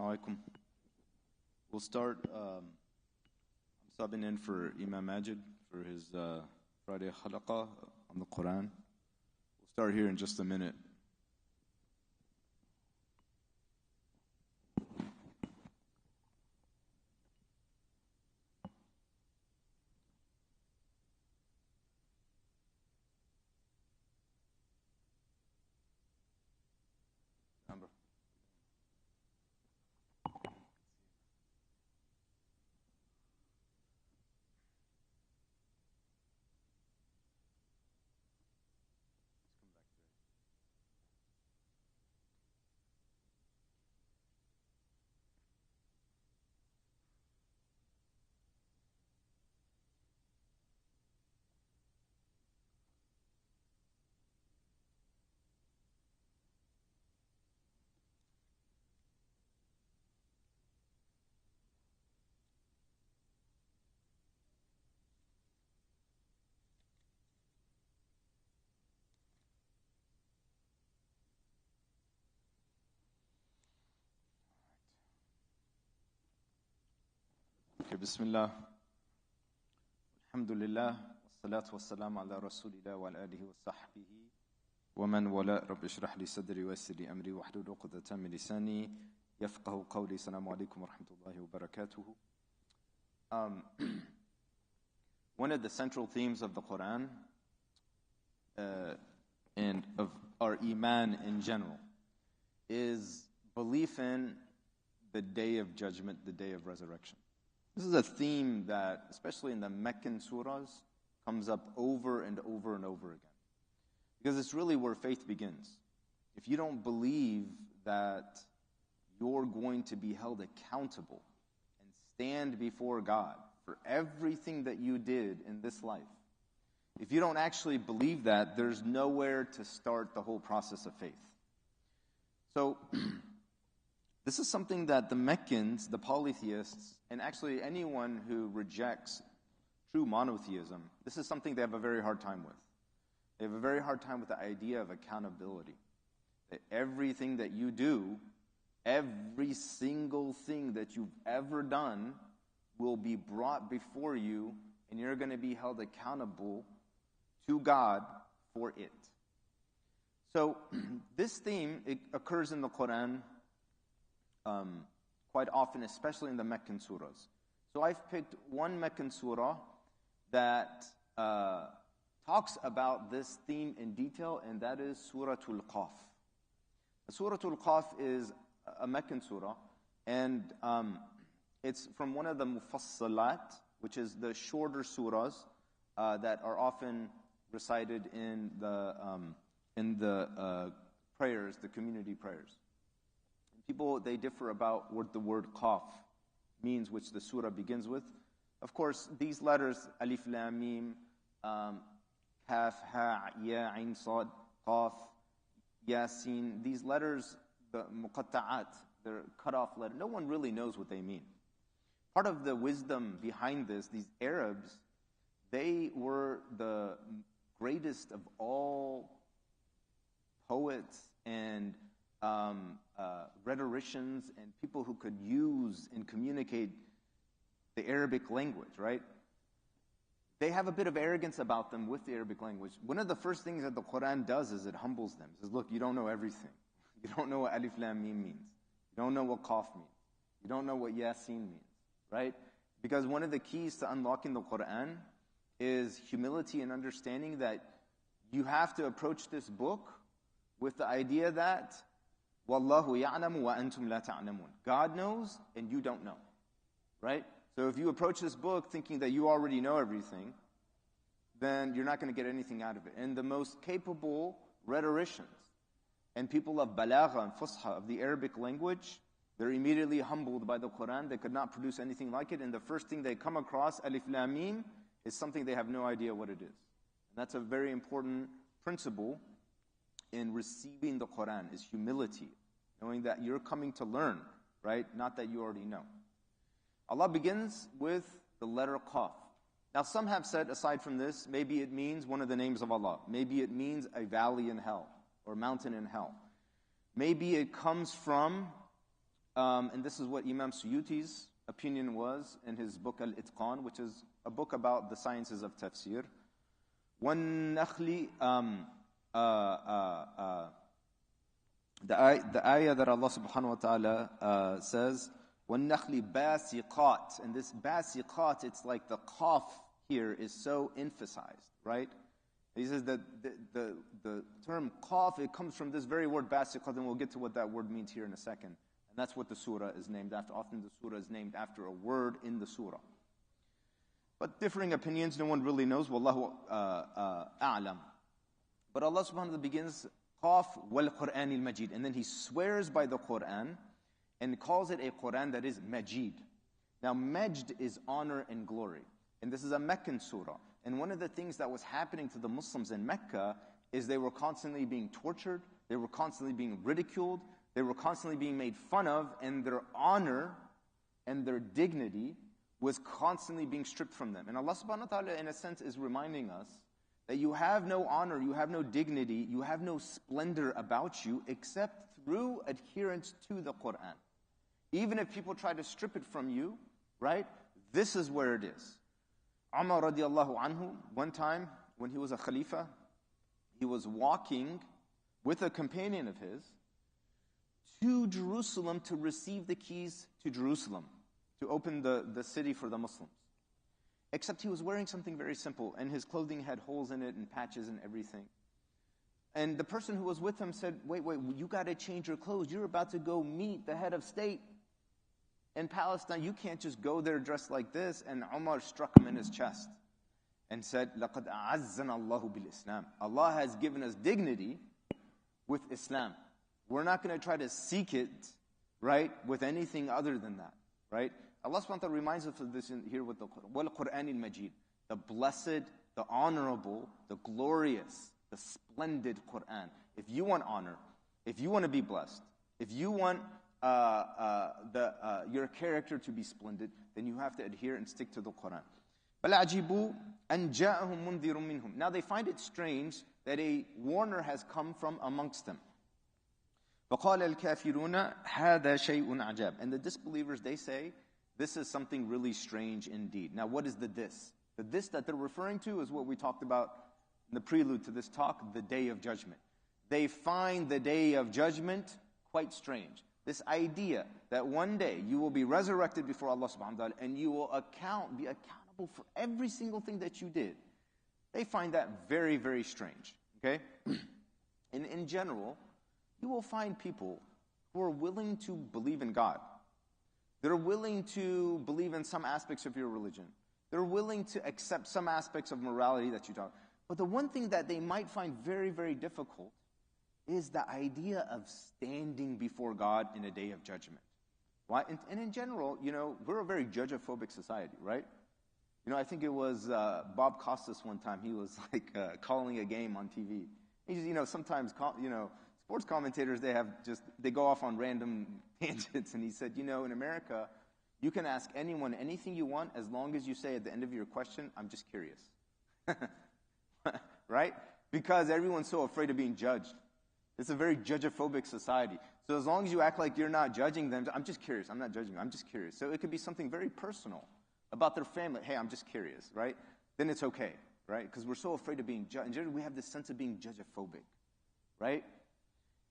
Alaikum. We'll start. I'm subbing in for Imam Majid for his Friday halaqah on the Quran. We'll start here in just a minute. Bismillah. Alhamdulillah. Wassalatu wassalamu ala rasulillah wa ala alihi wa sahbihi wa man wala. Rabbi shrah li sadri wa yassir li amri wa hlul 'uqdatan min lisani yafqahu qawli. Assalamu alaikum wa rahmatullahi wa barakatuh. One of the central themes of the Quran and of our iman in general is belief in the day of judgment, the day of resurrection. This is a theme that, especially in the Meccan surahs, comes up over and over and over again. Because it's really where faith begins. If you don't believe that you're going to be held accountable and stand before God for everything that you did in this life, if you don't actually believe that, there's nowhere to start the whole process of faith. So, this is something that the Meccans, the polytheists, and actually anyone who rejects true monotheism, this is something they have a very hard time with. They have a very hard time with the idea of accountability. That everything that you do, every single thing that you've ever done will be brought before you, and you're going to be held accountable to God for it. So, this theme, it occurs in the Quran quite often, especially in the Meccan surahs. So I've picked one Meccan surah that talks about this theme in detail, and that is Surah Al-Qaf. Surah Al-Qaf is a Meccan surah, and it's from one of the Mufassalat, which is the shorter surahs that are often recited in the prayers, the community prayers. People, they differ about what the word qaf means, which the surah begins with. Of course, these letters, alif, lam, mim, kaf, ha, ya, ain, sad, qaf, yasin, these letters, the muqatta'at, they're cut off letters. No one really knows what they mean. Part of the wisdom behind this, these Arabs, they were the greatest of all poets and rhetoricians and people who could use and communicate the Arabic language, right? They have a bit of arrogance about them with the Arabic language. One of the first things that the Quran does is it humbles them. It says, look, you don't know everything. You don't know what alif lam mim means. You don't know what qaf means. You don't know what yasin means, right? Because one of the keys to unlocking the Quran is humility and understanding that you have to approach this book with the idea that Wallahu ya'lamu wa antum la ta'lamun. God knows and you don't know. Right? So if you approach this book thinking that you already know everything, then you're not going to get anything out of it. And the most capable rhetoricians and people of balagha and fusha, of the Arabic language, they're immediately humbled by the Quran. They could not produce anything like it. And the first thing they come across, alif lam mim, is something they have no idea what it is. And that's a very important principle in receiving the Quran, is humility. Knowing that you're coming to learn, right? Not that you already know. Allah begins with the letter Qaf. Now some have said, aside from this, maybe it means one of the names of Allah. Maybe it means a valley in hell, or mountain in hell. Maybe it comes from and this is what Imam Suyuti's opinion was in his book Al-Itqan, which is a book about the sciences of tafsir. وَالنَّخْلِ the ayah that Allah subhanahu wa ta'ala says, وَالنَّخْلِ بَاسِقَاتٍ, and this basiqat, it's like the qaf here is so emphasized, right? He says that the term qaf, it comes from this very word basiqat, and we'll get to what that word means here in a second. And that's what the surah is named after. Often the surah is named after a word in the surah. But differing opinions, no one really knows. Wallahu a'lam. But Allah subhanahu wa ta'ala begins, Qaf wal Qur'an al-Majid. And then He swears by the Qur'an and calls it a Qur'an that is Majid. Now, Majd is honor and glory. And this is a Meccan surah. And one of the things that was happening to the Muslims in Mecca is they were constantly being tortured, they were constantly being ridiculed, they were constantly being made fun of, and their honor and their dignity was constantly being stripped from them. And Allah subhanahu wa ta'ala, in a sense, is reminding us that you have no honor, you have no dignity, you have no splendor about you except through adherence to the Qur'an. Even if people try to strip it from you, right? This is where it is. Umar radiallahu anhu, one time when he was a Khalifa, he was walking with a companion of his to Jerusalem to receive the keys to Jerusalem, to open the city for the Muslims. Except he was wearing something very simple, and his clothing had holes in it and patches and everything. And the person who was with him said, wait, you got to change your clothes. You're about to go meet the head of state in Palestine. You can't just go there dressed like this. And Umar struck him in his chest and said, لَقَدْ أَعَزَّنَا اللَّهُ بِالْإِسْلَامِ. Allah has given us dignity with Islam. We're not going to try to seek it, right, with anything other than that, right? Allah subhanahu wa ta'ala reminds us of this here with the Qur'an al-Majid, the blessed, the honorable, the glorious, the splendid Qur'an. If you want honor, if you want to be blessed, if you want your character to be splendid, then you have to adhere and stick to the Qur'an. بَلْ أَنْ جَاءَهُمْ مُنذِرٌ مِّنْهُمْ. Now they find it strange that a warner has come from amongst them. فَقَالَ الْكَافِرُونَ هَذَا شَيْءٌ عَجَابٌ. And the disbelievers, they say, this is something really strange indeed. Now what is the this? The this that they're referring to is what we talked about in the prelude to this talk, the Day of Judgment. They find the Day of Judgment quite strange. This idea that one day you will be resurrected before Allah subhanahu wa ta'ala and you will be accountable for every single thing that you did. They find that very, very strange. Okay? And in general, you will find people who are willing to believe in God. They're willing to believe in some aspects of your religion. They're willing to accept some aspects of morality that you talk. But the one thing that they might find very, very difficult is the idea of standing before God in a day of judgment. Why? And in general, we're a very judge-phobic society, right? I think it was Bob Costas one time. He was calling a game on TV. He just, sometimes, sports commentators, they go off on random tangents. And he said, in America, you can ask anyone anything you want as long as you say at the end of your question, I'm just curious. Right? Because everyone's so afraid of being judged. It's a very judge-phobic society. So as long as you act like you're not judging them, I'm just curious. I'm not judging. I'm just curious. So it could be something very personal about their family. Hey, I'm just curious, right? Then it's okay, right? Because we're so afraid of being judged. In general, we have this sense of being judge-phobic, right?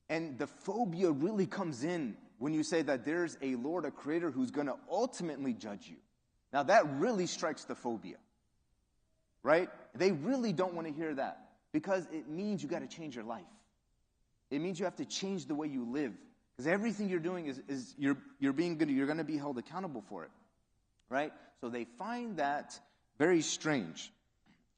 And the phobia really comes in when you say that there's a Lord, a Creator, who's going to ultimately judge you. Now that really strikes the phobia, right? They really don't want to hear that because it means you got to change your life. It means you have to change the way you live because everything you're doing is you're being good. You're going to be held accountable for it, right? So they find that very strange,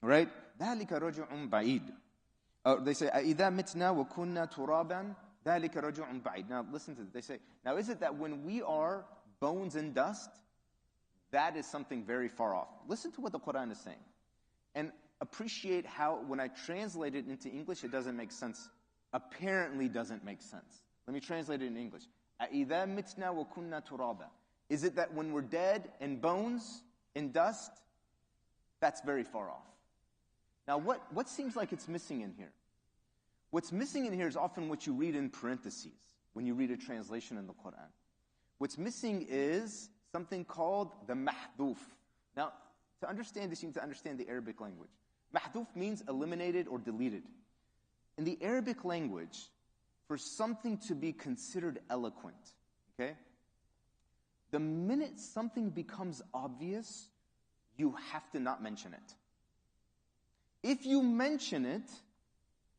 right? ذَلِكَ رَجُعٌ بَعِيدٌ. They say, أَإِذَا مِتْنَا وَكُنَّا تُرَابًا ذَلِكَ رَجُعٌ بَعِيدٌ. Now listen to this. They say, now is it that when we are bones and dust, that is something very far off? Listen to what the Quran is saying. And appreciate how, when I translate it into English, it doesn't make sense. Apparently doesn't make sense. Let me translate it in English. أَإِذَا مِتْنَا وَكُنَّا تُرَابًا. Is it that when we're dead and bones and dust, that's very far off? Now, what seems like it's missing in here? What's missing in here is often what you read in parentheses when you read a translation in the Quran. What's missing is something called the mahduf. Now, to understand this, you need to understand the Arabic language. Mahduf means eliminated or deleted. In the Arabic language, for something to be considered eloquent, okay, the minute something becomes obvious, you have to not mention it. If you mention it,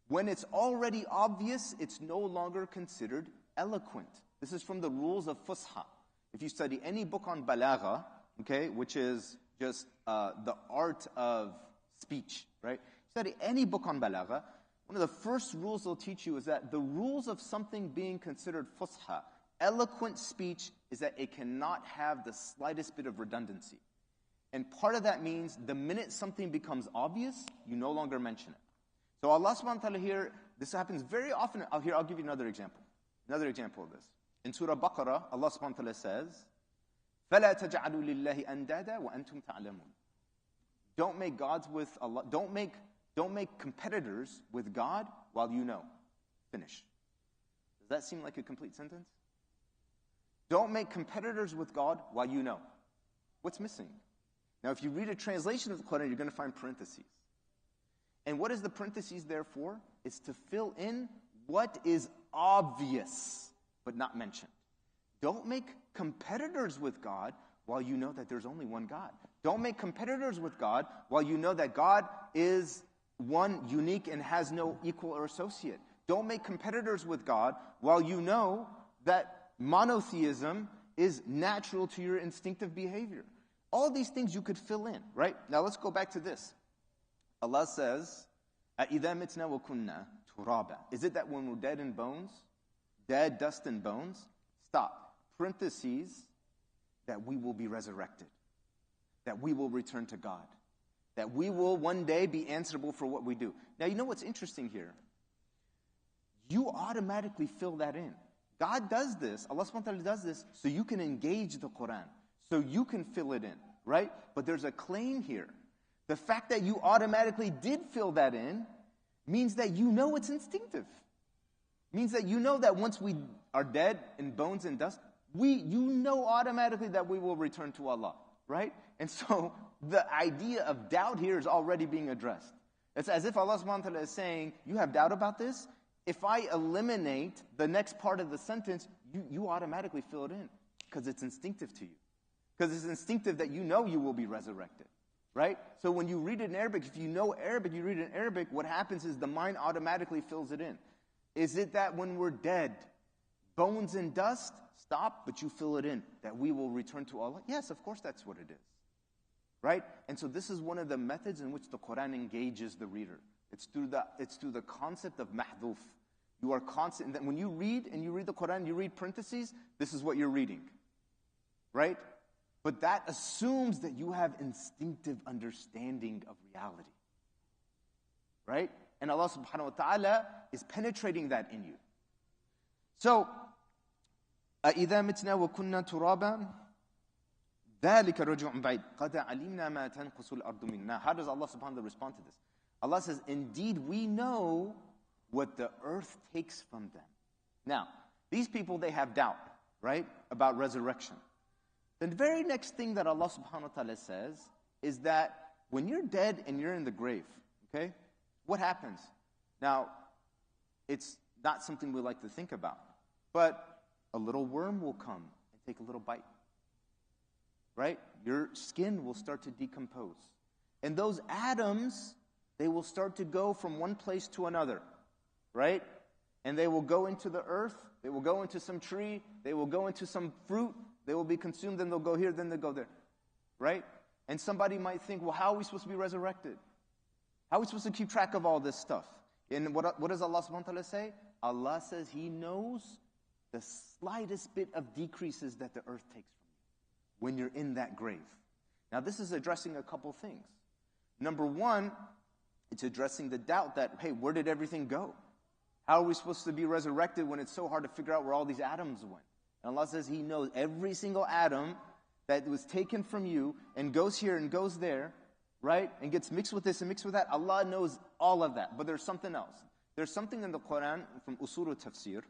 when it's already obvious, it's no longer considered eloquent. This is from the rules of Fusha. If you study any book on balagha, okay, which is just the art of speech, right? Study any book on balagha, one of the first rules they'll teach you is that the rules of something being considered fusha, eloquent speech, is that it cannot have the slightest bit of redundancy. And part of that means the minute something becomes obvious, you no longer mention it. So Allah subhanahu wa ta'ala here, this happens very often. I'll give you another example. Another example of this. In Surah Baqarah, Allah subhanahu wa ta'ala says, فَلَا تَجْعَلُوا لِلَّهِ أَنْدَادًا وَأَنْتُمْ تَعْلَمُونَ. Don't make gods with Allah. Don't make competitors with God while you know. Finish. Does that seem like a complete sentence? Don't make competitors with God while you know. What's missing? Now, if you read a translation of the Quran, you're going to find parentheses. And what is the parentheses there for? It's to fill in what is obvious but not mentioned. Don't make competitors with God while you know that there's only one God. Don't make competitors with God while you know that God is one, unique, and has no equal or associate. Don't make competitors with God while you know that monotheism is natural to your instinctive behavior. All these things you could fill in, right? Now let's go back to this. Allah says, أَإِذَا مِتْنَا وَكُنَّا تُرَابًا. Is it that when we're dead in bones, dead, dust and bones, stop. Parentheses, that we will be resurrected. That we will return to God. That we will one day be answerable for what we do. Now, you know what's interesting here? You automatically fill that in. God does this, Allah subhanahu wa ta'ala does this, so you can engage the Quran. So you can fill it in, right? But there's a claim here. The fact that you automatically did fill that in means that you know it's instinctive. Means that you know that once we are dead in bones and dust, you know automatically that we will return to Allah, right? And so the idea of doubt here is already being addressed. It's as if Allah subhanahu wa ta'ala is saying, you have doubt about this? If I eliminate the next part of the sentence, you automatically fill it in because it's instinctive to you. Because it's instinctive that you know you will be resurrected, right? So when you read it in Arabic, if you know Arabic, you read it in Arabic, what happens is the mind automatically fills it in. Is it that when we're dead, bones and dust, stop, but you fill it in, that we will return to Allah? Yes, of course that's what it is, right? And so this is one of the methods in which the Quran engages the reader. It's through the concept of mahduf. You are constant. And when you read the Quran, you read parentheses, this is what you're reading, right? But that assumes that you have instinctive understanding of reality. Right? And Allah subhanahu wa ta'ala is penetrating that in you. So, أَإِذَا مِتْنَا وَكُنَّا تُرَابًا ذَلِكَ رَجُعٌ بَعِيدٌ قَدْ عَلِمْنَا مَا تَنْقُصُ الْأَرْضُ مِنَّا. How does Allah subhanahu wa ta'ala respond to this? Allah says, indeed we know what the earth takes from them. Now, these people, they have doubt, right? About resurrection. The very next thing that Allah subhanahu wa ta'ala says is that when you're dead and you're in the grave, okay, what happens? Now, it's not something we like to think about, but a little worm will come and take a little bite, right? Your skin will start to decompose. And those atoms, they will start to go from one place to another, right? And they will go into the earth, they will go into some tree, they will go into some fruit, they will be consumed, then they'll go here, then they'll go there. Right? And somebody might think, well, how are we supposed to be resurrected? How are we supposed to keep track of all this stuff? And what does Allah subhanahu wa ta'ala say? Allah says He knows the slightest bit of decreases that the earth takes from you when you're in that grave. Now this is addressing a couple things. Number one, it's addressing the doubt that, hey, where did everything go? How are we supposed to be resurrected when it's so hard to figure out where all these atoms went? And Allah says He knows every single atom that was taken from you and goes here and goes there, right? And gets mixed with this and mixed with that. Allah knows all of that. But there's something else. There's something in the Quran from Usul al-Tafsir,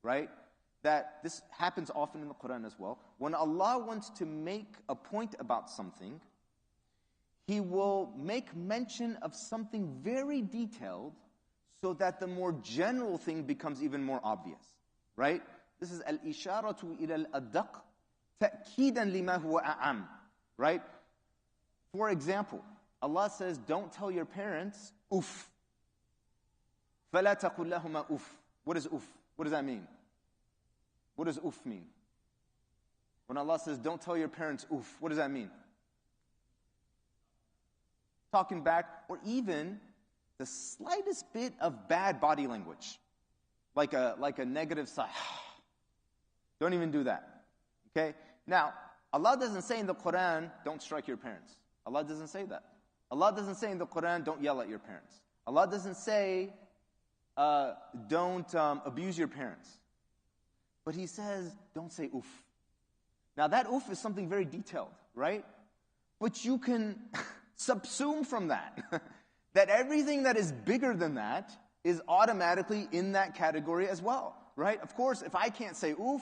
right? that this happens often in the Quran as well. When Allah wants to make a point about something, He will make mention of something very detailed so that the more general thing becomes even more obvious. Right? This is al-isharatu ila al-adaq ta'kidan lima huwa a'am. Right? For example, Allah says, don't tell your parents, uff. فَلَا تَقُلْ لَهُمَا uff. What is uff? What does that mean? What does uff mean? When Allah says, don't tell your parents uff, what does that mean? Talking back, or even the slightest bit of bad body language. Like a negative sigh. Don't even do that. Okay? Now, Allah doesn't say in the Quran, don't strike your parents. Allah doesn't say that. Allah doesn't say in the Quran, don't yell at your parents. Allah doesn't say, don't abuse your parents. But He says, don't say oof. Now that oof is something very detailed, right? But you can subsume from that, that everything that is bigger than that is automatically in that category as well, right? Of course, if I can't say oof,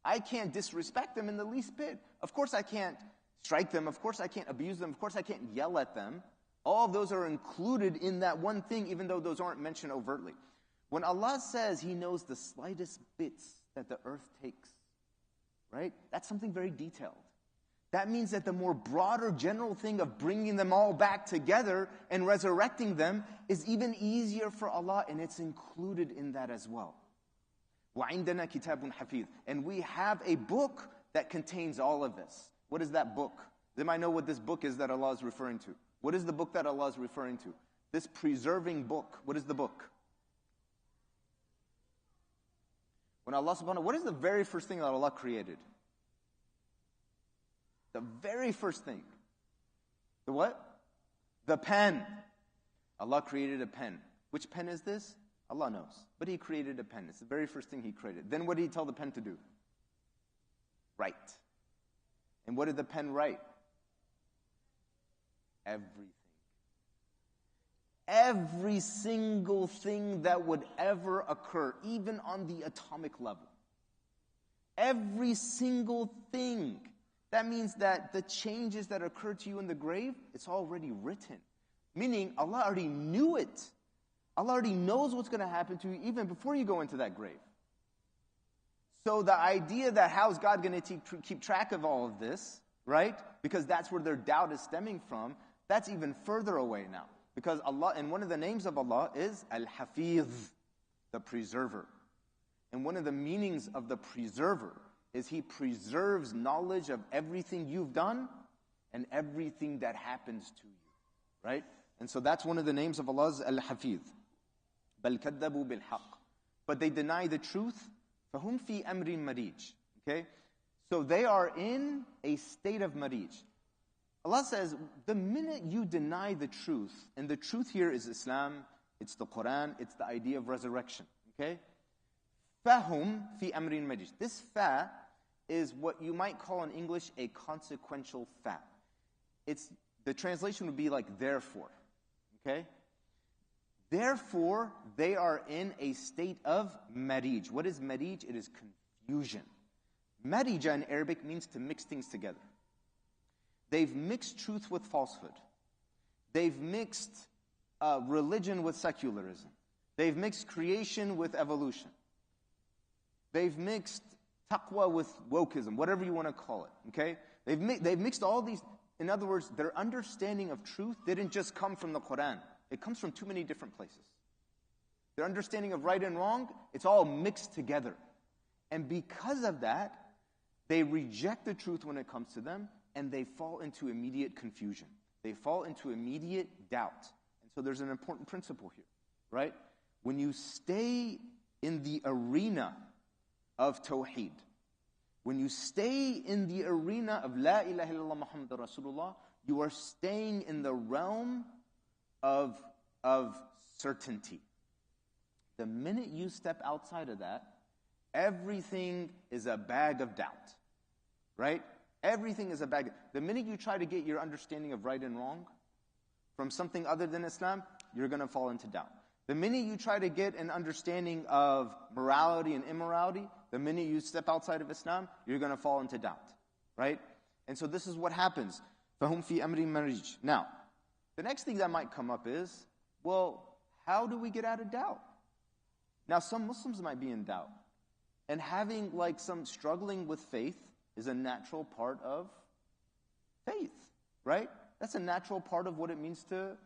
I can't disrespect them in the least bit. Of course I can't strike them. Of course I can't abuse them. Of course I can't yell at them. All of those are included in that one thing, even though those aren't mentioned overtly. When Allah says He knows the slightest bits that the earth takes, right? That's something very detailed. That means that the more broader general thing of bringing them all back together and resurrecting them is even easier for Allah, and it's included in that as well. وَعِندَنَا كِتَابٌ حَفِيظٌ. And we have a book that contains all of this. What is that book? They might know what this book is that Allah is referring to. What is the book that Allah is referring to? This preserving book. What is the book? When Allah subhanahu, what is the very first thing that Allah created? The very first thing. The what? The pen. Allah created a pen. Which pen is this? Allah knows. But He created a pen. It's the very first thing He created. Then what did He tell the pen to do? Write. And what did the pen write? Everything. Every single thing that would ever occur, even on the atomic level. Every single thing. That means that the changes that occur to you in the grave, it's already written. Meaning, Allah already knew it. Allah already knows what's going to happen to you even before you go into that grave. So the idea that how is God going to keep track of all of this, right? Because that's where their doubt is stemming from. That's even further away now. Because Allah, and one of the names of Allah is Al-Hafiz, the preserver. And one of the meanings of the preserver is He preserves knowledge of everything you've done and everything that happens to you. Right? And so that's one of the names of Allah is Al-Hafiz. بَلْ كَذَّبُوا بِالْحَقِّ. But they deny the truth. فَهُمْ فِي أَمْرٍ مَرِيجٍ. Okay? So they are in a state of marij. Allah says, the minute you deny the truth, and the truth here is Islam, it's the Quran, it's the idea of resurrection. Okay? فَهُمْ فِي أَمْرٍ مَرِيجٍ. This fa is what you might call in English a consequential fa. The translation would be like therefore. Okay? Therefore, they are in a state of marij. What is marij? It is confusion. Marija in Arabic means to mix things together. They've mixed truth with falsehood. They've mixed religion with secularism. They've mixed creation with evolution. They've mixed taqwa with wokeism, whatever you want to call it. Okay? They've mixed all these. In other words, their understanding of truth didn't just come from the Quran. It comes from too many different places. Their understanding of right and wrong, it's all mixed together. And because of that, they reject the truth when it comes to them, and they fall into immediate confusion. They fall into immediate doubt. And so there's an important principle here, right? When you stay in the arena of Tawheed, when you stay in the arena of La ilaha illallah Muhammadur Rasulullah, you are staying in the realm of certainty. The minute you step outside of that, everything is a bag of doubt, right? Everything is a bag. The minute you try to get your understanding of right and wrong from something other than Islam, you're going to fall into doubt. The minute you try to get an understanding of morality and immorality, the minute you step outside of Islam, you're going to fall into doubt, right? And so this is what happens. فَهُمْ فِي أَمْرٍ مَرِيجٍ. Now, the next thing that might come up is, well, how do we get out of doubt? Now, some Muslims might be in doubt. And having some struggling with faith is a natural part of faith, right? That's a natural part of what it means to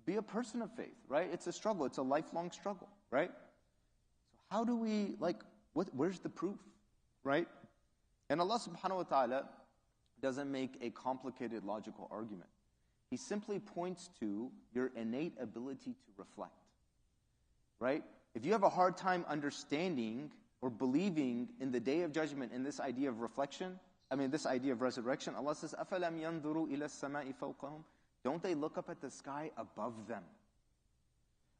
be a person of faith, right? It's a struggle. It's a lifelong struggle, right? So how do we, where's the proof, right? And Allah subhanahu wa ta'ala doesn't make a complicated logical argument. He simply points to your innate ability to reflect, right? If you have a hard time understanding or believing in the day of judgment in this idea of reflection, this idea of resurrection, Allah says, أَفَلَمْ يَنْظُرُوا إِلَى السَّمَاءِ فَوْقَهُمْ. Don't they look up at the sky above them?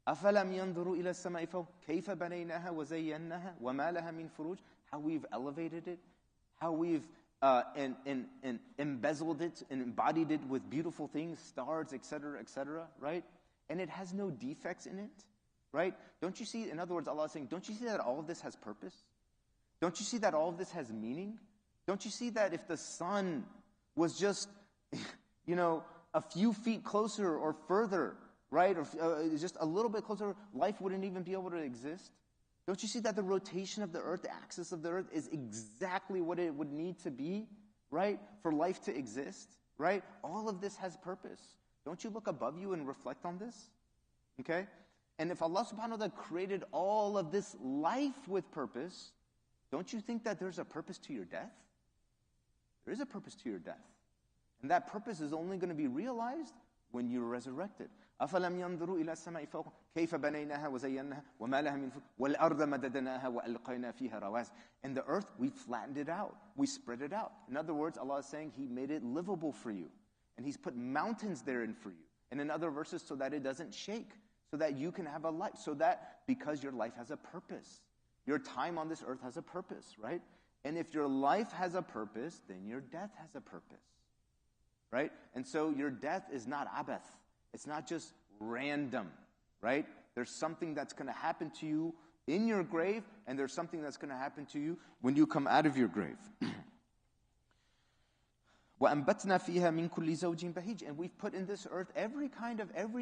أَفَلَمْ يَنْظُرُوا إِلَى السَّمَاءِ فَوْقَهُمْ كَيْفَ بَنَيْنَاهَا وَزَيَّنَّاهَا وَمَا لَهَا مِنْ فُرُوجٍ. How we've elevated it, how we've embezzled it and embodied it with beautiful things, stars, etc., right? And it has no defects in it, right? Don't you see, in other words, Allah is saying, don't you see that all of this has purpose? Don't you see that all of this has meaning? Don't you see that if the sun was just, a few feet closer or further, right, or just a little bit closer, life wouldn't even be able to exist? Don't you see that the rotation of the earth, the axis of the earth, is exactly what it would need to be, right, for life to exist, right? All of this has purpose. Don't you look above you and reflect on this? Okay? And if Allah subhanahu wa ta'ala created all of this life with purpose, don't you think that there's a purpose to your death? There is a purpose to your death. And that purpose is only going to be realized when you're resurrected. أَفَلَمْ يَنْظُرُوا إِلَى السَّمَاءِ فَوْقَهُمْ كَيْفَ بَنَيْنَاهَا وَزَيَّنَّاهَا وَمَا لَهَا مِنْ فُرُوجٍ وَالْأَرْضَ مَدَدْنَاهَا وَأَلْقَيْنَا فِيهَا رَوَاسِيَ. And the earth, we flattened it out. We spread it out. In other words, Allah is saying He made it livable for you. And He's put mountains therein for you. And in other verses, so that it doesn't shake. So that you can have a life. So that, because your life has a purpose. Your time on this earth has a purpose, right? And if your life has a purpose, then your death has a purpose, right? And so your death is not abath. It's not just random, right? There's something that's going to happen to you in your grave, and there's something that's going to happen to you when you come out of your grave. وَأَنْبَتْنَا فِيهَا مِنْ كُلِّ زَوْجٍ بَهِيجٍ. And we've put in this earth every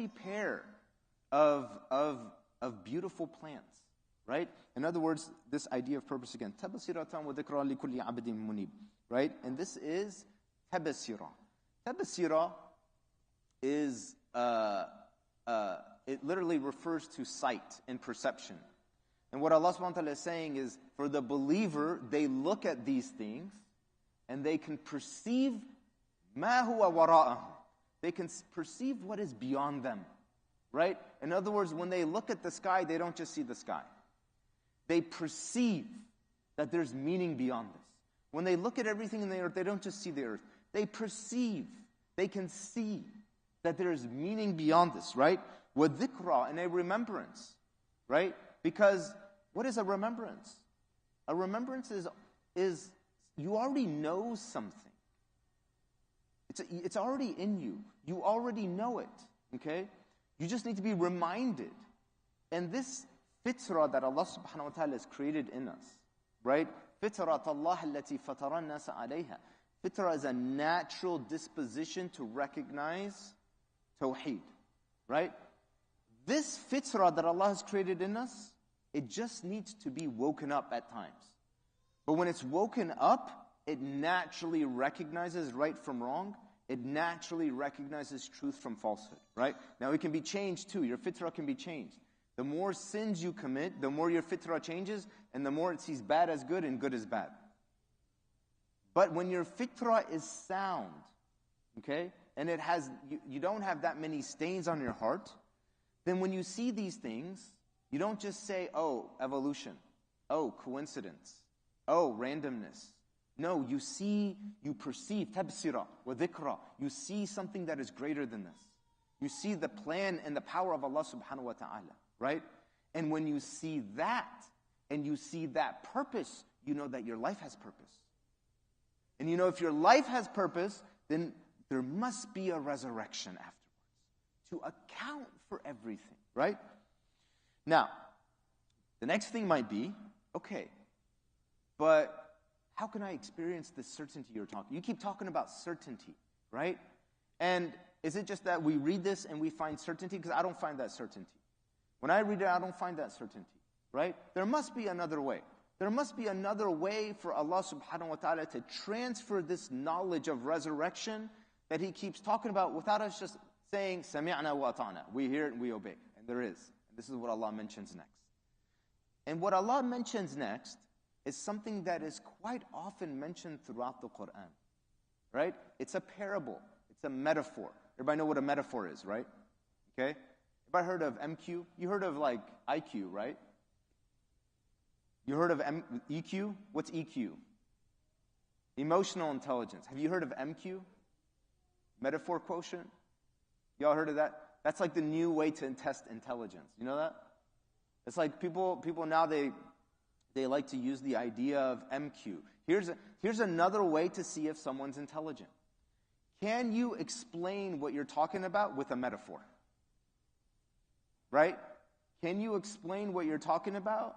pair of beautiful plants. Right? In other words, this idea of purpose again. تَبَصِرَةً وَذِكْرًا لِكُلِّ عَبْدٍ مُنِيبٍ. Right? And this is tabasira. Tabasira is, it literally refers to sight and perception. And what Allah subhanahu wa ta'ala is saying is, for the believer, they look at these things, and they can perceive مَا هُوَ وَرَاءَهُ. They can perceive what is beyond them. Right? In other words, when they look at the sky, they don't just see the sky. They perceive that there's meaning beyond this. When they look at everything in the earth, they don't just see the earth. They perceive, they can see that there is meaning beyond this, right? وَذِكْرًا, and a remembrance, right? Because what is a remembrance? A remembrance is you already know something. It's already in you. You already know it, okay? You just need to be reminded. And this fitrah that Allah subhanahu wa ta'ala has created in us, right? فِطْرَةَ اللَّهِ الَّتِي فَطَرَ النَّاسَ عَلَيْهَا. Fitrah is a natural disposition to recognize tawheed, right? This fitrah that Allah has created in us, it just needs to be woken up at times. But when it's woken up, it naturally recognizes right from wrong. It naturally recognizes truth from falsehood, right? Now it can be changed too. Your fitrah can be changed. The more sins you commit, the more your fitrah changes, and the more it sees bad as good and good as bad. But when your fitrah is sound, okay, and it has, you don't have that many stains on your heart, then when you see these things, you don't just say, oh, evolution, oh, coincidence, oh, randomness. No, you see, you perceive, tabsira wa dhikra. You see something that is greater than this. You see the plan and the power of Allah subhanahu wa ta'ala, right? And when you see that, and you see that purpose, you know that your life has purpose. And you know if your life has purpose, then there must be a resurrection afterwards to account for everything, right? Now, the next thing might be, okay, but how can I experience this certainty you're talking? You keep talking about certainty, right? And is it just that we read this and we find certainty? Because I don't find that certainty. When I read it, I don't find that certainty, right? There must be another way. There must be another way for Allah subhanahu wa ta'ala to transfer this knowledge of resurrection that He keeps talking about without us just saying, Sami'na wa ata'na. We hear it and we obey. And there is. And this is what Allah mentions next. And what Allah mentions next is something that is quite often mentioned throughout the Quran, right? It's a parable. It's a metaphor. Everybody know what a metaphor is, right? Okay? Everybody heard of MQ? You heard of like IQ, right? You heard of EQ? What's EQ? Emotional intelligence. Have you heard of MQ? Metaphor quotient? Y'all heard of that? That's like the new way to test intelligence. You know that? It's like people now they like to use the idea of MQ. Here's another way to see if someone's intelligent. Can you explain what you're talking about with a metaphor? Right? Can you explain what you're talking about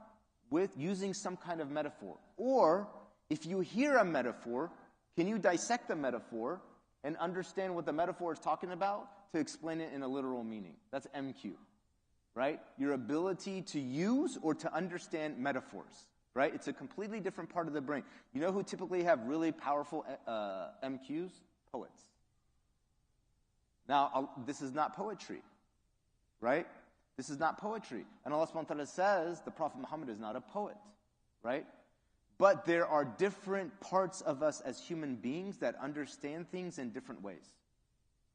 with using some kind of metaphor? Or, if you hear a metaphor, can you dissect the metaphor and understand what the metaphor is talking about to explain it in a literal meaning? That's MQ, right? Your ability to use or to understand metaphors, right? It's a completely different part of the brain. You know who typically have really powerful MQs? Poets. Now, this is not poetry, right? This is not poetry. And Allah subhanahu wa ta'ala says the Prophet Muhammad is not a poet, right? But there are different parts of us as human beings that understand things in different ways,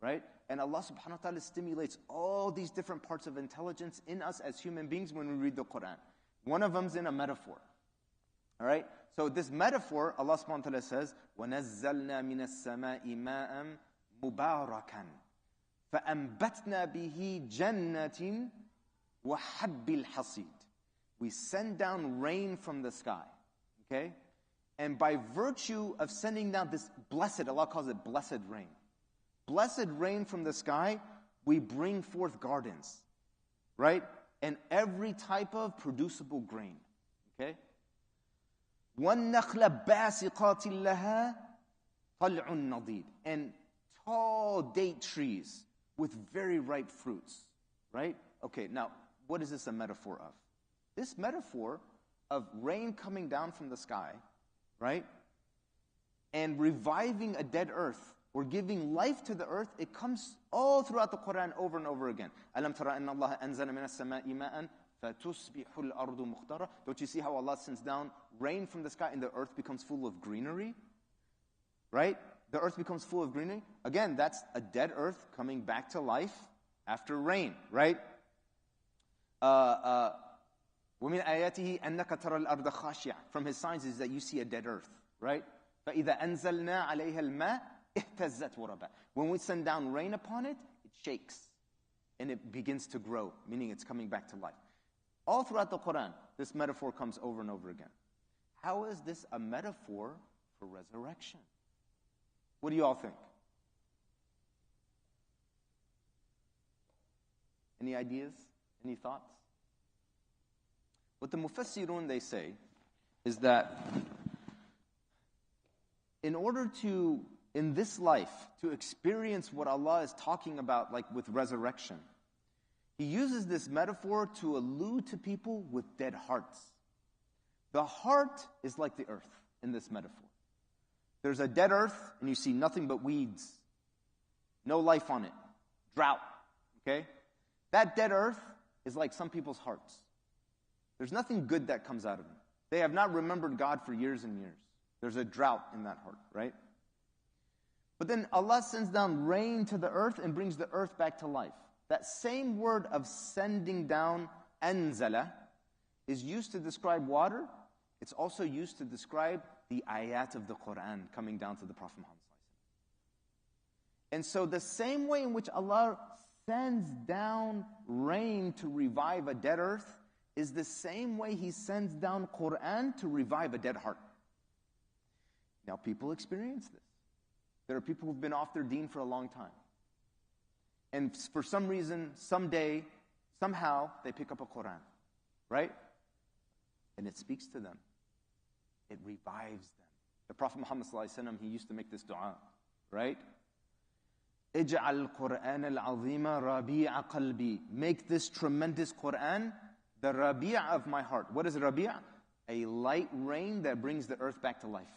right? And Allah subhanahu wa ta'ala stimulates all these different parts of intelligence in us as human beings when we read the Quran. One of them's in a metaphor, all right? So this metaphor, Allah subhanahu wa ta'ala says, وَنَزَّلْنَا مِنَ السَّمَاءِ مَاءً مُبَارَكًا فَأَنْبَتْنَا بِهِ جَنَّةٍ وَحَبِّ الْحَصِيدِ. We send down rain from the sky, okay? And by virtue of sending down this blessed, Allah calls it blessed rain from the sky, we bring forth gardens, right? And every type of producible grain, okay? وَالنَّخْلَ بَاسِقَاتٍ لَهَا طَلْعٌ نَضِيدٌ. And tall date trees with very ripe fruits, right? Okay, now, what is this a metaphor of? This metaphor of rain coming down from the sky, right? And reviving a dead earth, or giving life to the earth, it comes all throughout the Quran over and over again. أَلَمْ تَرَ أَنَّ اللَّهَ أَنزَلَ مِنَ السَّمَاءِ مَاءً فَتُصْبِحُ الْأَرْضُ مُخْضَرًا. Don't you see how Allah sends down rain from the sky and the earth becomes full of greenery? Right? The earth becomes full of greenery. Again, that's a dead earth coming back to life after rain, right? وَمِنْ آيَاتِهِ أَنَّكَ تَرَى الْأَرْضَ خَاشِعًا. From His signs is that you see a dead earth, right? فَإِذَا أَنزَلْنَا عَلَيْهَا الْمَاءِ اهْتَزَّتْ وَرَبَتْ. When we send down rain upon it, it shakes and it begins to grow, meaning it's coming back to life. All throughout the Quran, this metaphor comes over and over again. How is this a metaphor for resurrection? What do you all think? Any ideas? Any thoughts? What the Mufassirun, they say, is that in order to, in this life, to experience what Allah is talking about, like with resurrection, He uses this metaphor to allude to people with dead hearts. The heart is like the earth in this metaphor. There's a dead earth, and you see nothing but weeds. No life on it. Drought. Okay? That dead earth is like some people's hearts. There's nothing good that comes out of them. They have not remembered God for years and years. There's a drought in that heart, right? But then Allah sends down rain to the earth and brings the earth back to life. That same word of sending down, anzala, is used to describe water. It's also used to describe the ayat of the Quran coming down to the Prophet Muhammad. And so the same way in which Allah sends down rain to revive a dead earth is the same way He sends down Quran to revive a dead heart. Now people experience this. There are people who've been off their deen for a long time. And for some reason, someday, somehow, they pick up a Quran. right? And it speaks to them. It revives them. The Prophet Muhammad ﷺ, he used to make this dua, right? اجعل القرآن العظيم ربيع قلبي. Make this tremendous Quran the rabi' of my heart. What is rabi'? A light rain that brings the earth back to life.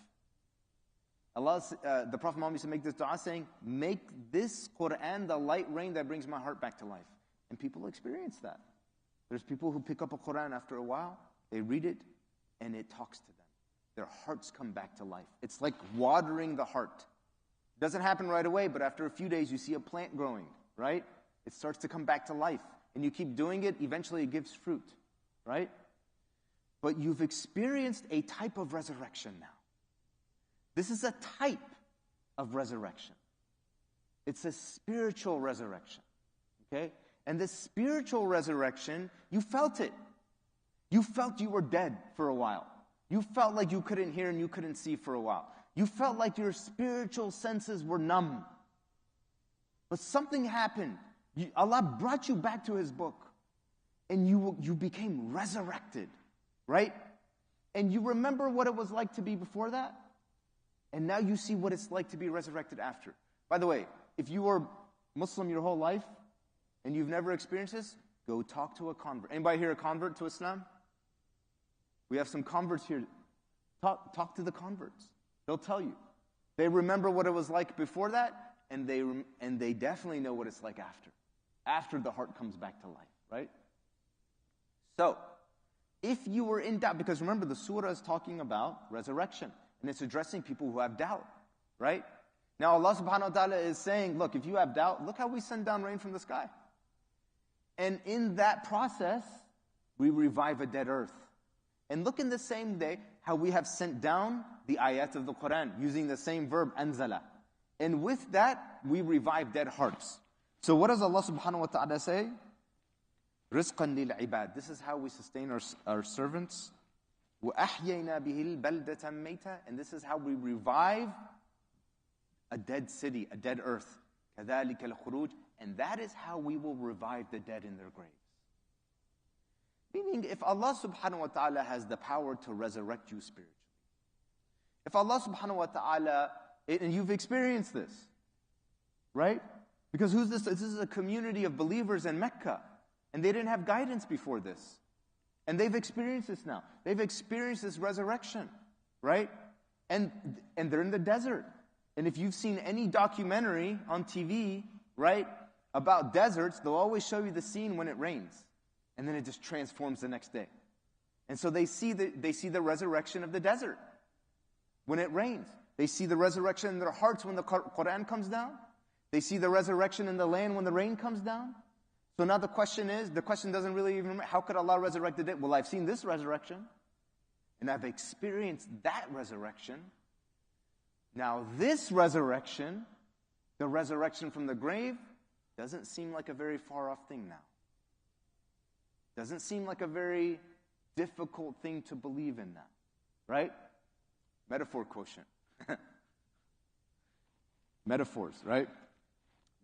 The Prophet Muhammad used to make this dua saying, make this Quran the light rain that brings my heart back to life. And people experience that. There's people who pick up a Quran after a while, they read it, and it talks to them. Their hearts come back to life. It's like watering the heart. It doesn't happen right away, but after a few days you see a plant growing, right? It starts to come back to life. And you keep doing it, eventually it gives fruit, right? But you've experienced a type of resurrection now. This is a type of resurrection. It's a spiritual resurrection, okay? And this spiritual resurrection, you felt it. You felt you were dead for a while. You felt like you couldn't hear and you couldn't see for a while. You felt like your spiritual senses were numb. But something happened. Allah brought you back to His book. And you became resurrected, right? And you remember what it was like to be before that? And now you see what it's like to be resurrected after. By the way, if you were Muslim your whole life and you've never experienced this, go talk to a convert. Anybody here a convert to Islam? We have some converts here. Talk to the converts. They'll tell you. They remember what it was like before that, and they definitely know what it's like after. After the heart comes back to life, right? So, if you were in doubt, because remember the surah is talking about resurrection, and it's addressing people who have doubt, right? Now Allah subhanahu wa ta'ala is saying, look, if you have doubt, look how we send down rain from the sky. And in that process, we revive a dead earth. And look in the same day how we have sent down the ayat of the Quran using the same verb, anzala. And with that, we revive dead hearts. So what does Allah subhanahu wa ta'ala say? Rizqan lil ibad. This is how we sustain our servants. وَأَحْيَيْنَا بِهِ الْبَلْدَةً مَيْتًا. And this is how we revive a dead city, a dead earth. كَذَلِكَ الْخُرُوجِ. And that is how we will revive the dead in their graves. Meaning, if Allah subhanahu wa ta'ala has the power to resurrect you spiritually, if Allah subhanahu wa ta'ala, and you've experienced this, right? Because who's this? This is a community of believers in Mecca, and they didn't have guidance before this. And they've experienced this now. They've experienced this resurrection, right? And they're in the desert. And if you've seen any documentary on TV, right, about deserts, they'll always show you the scene when it rains. And then it just transforms the next day. And so they see the resurrection of the desert when it rains. They see the resurrection in their hearts when the Quran comes down. They see the resurrection in the land when the rain comes down. So now the question doesn't really even, how could Allah resurrect the dead? Well, I've seen this resurrection, and I've experienced that resurrection. Now this resurrection, the resurrection from the grave, doesn't seem like a very far off thing now. Doesn't seem like a very difficult thing to believe in now, right? Metaphor quotient. Metaphors, right?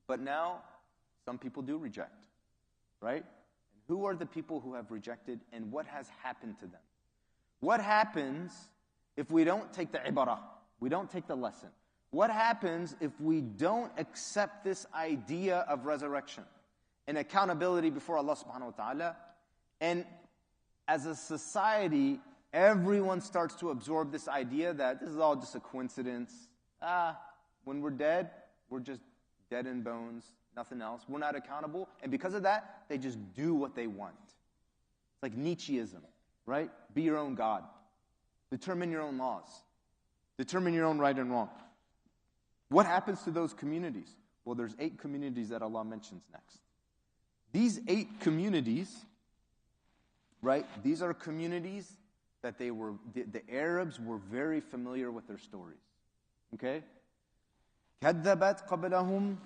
But now, some people do reject, right? And who are the people who have rejected, and what has happened to them? What happens if we don't take the ibarah? We don't take the lesson. What happens if we don't accept this idea of resurrection and accountability before Allah subhanahu wa ta'ala? And as a society, everyone starts to absorb this idea that this is all just a coincidence. When we're dead, we're just dead in bones, nothing else. We're not accountable. And because of that, they just do what they want. It's like Nietzscheism, right? Be your own God. Determine your own laws. Determine your own right and wrong. What happens to those communities? Well, there's 8 communities that Allah mentions next. These 8 communities, right? These are communities that the Arabs were very familiar with their stories. Okay? كذبت قبلهم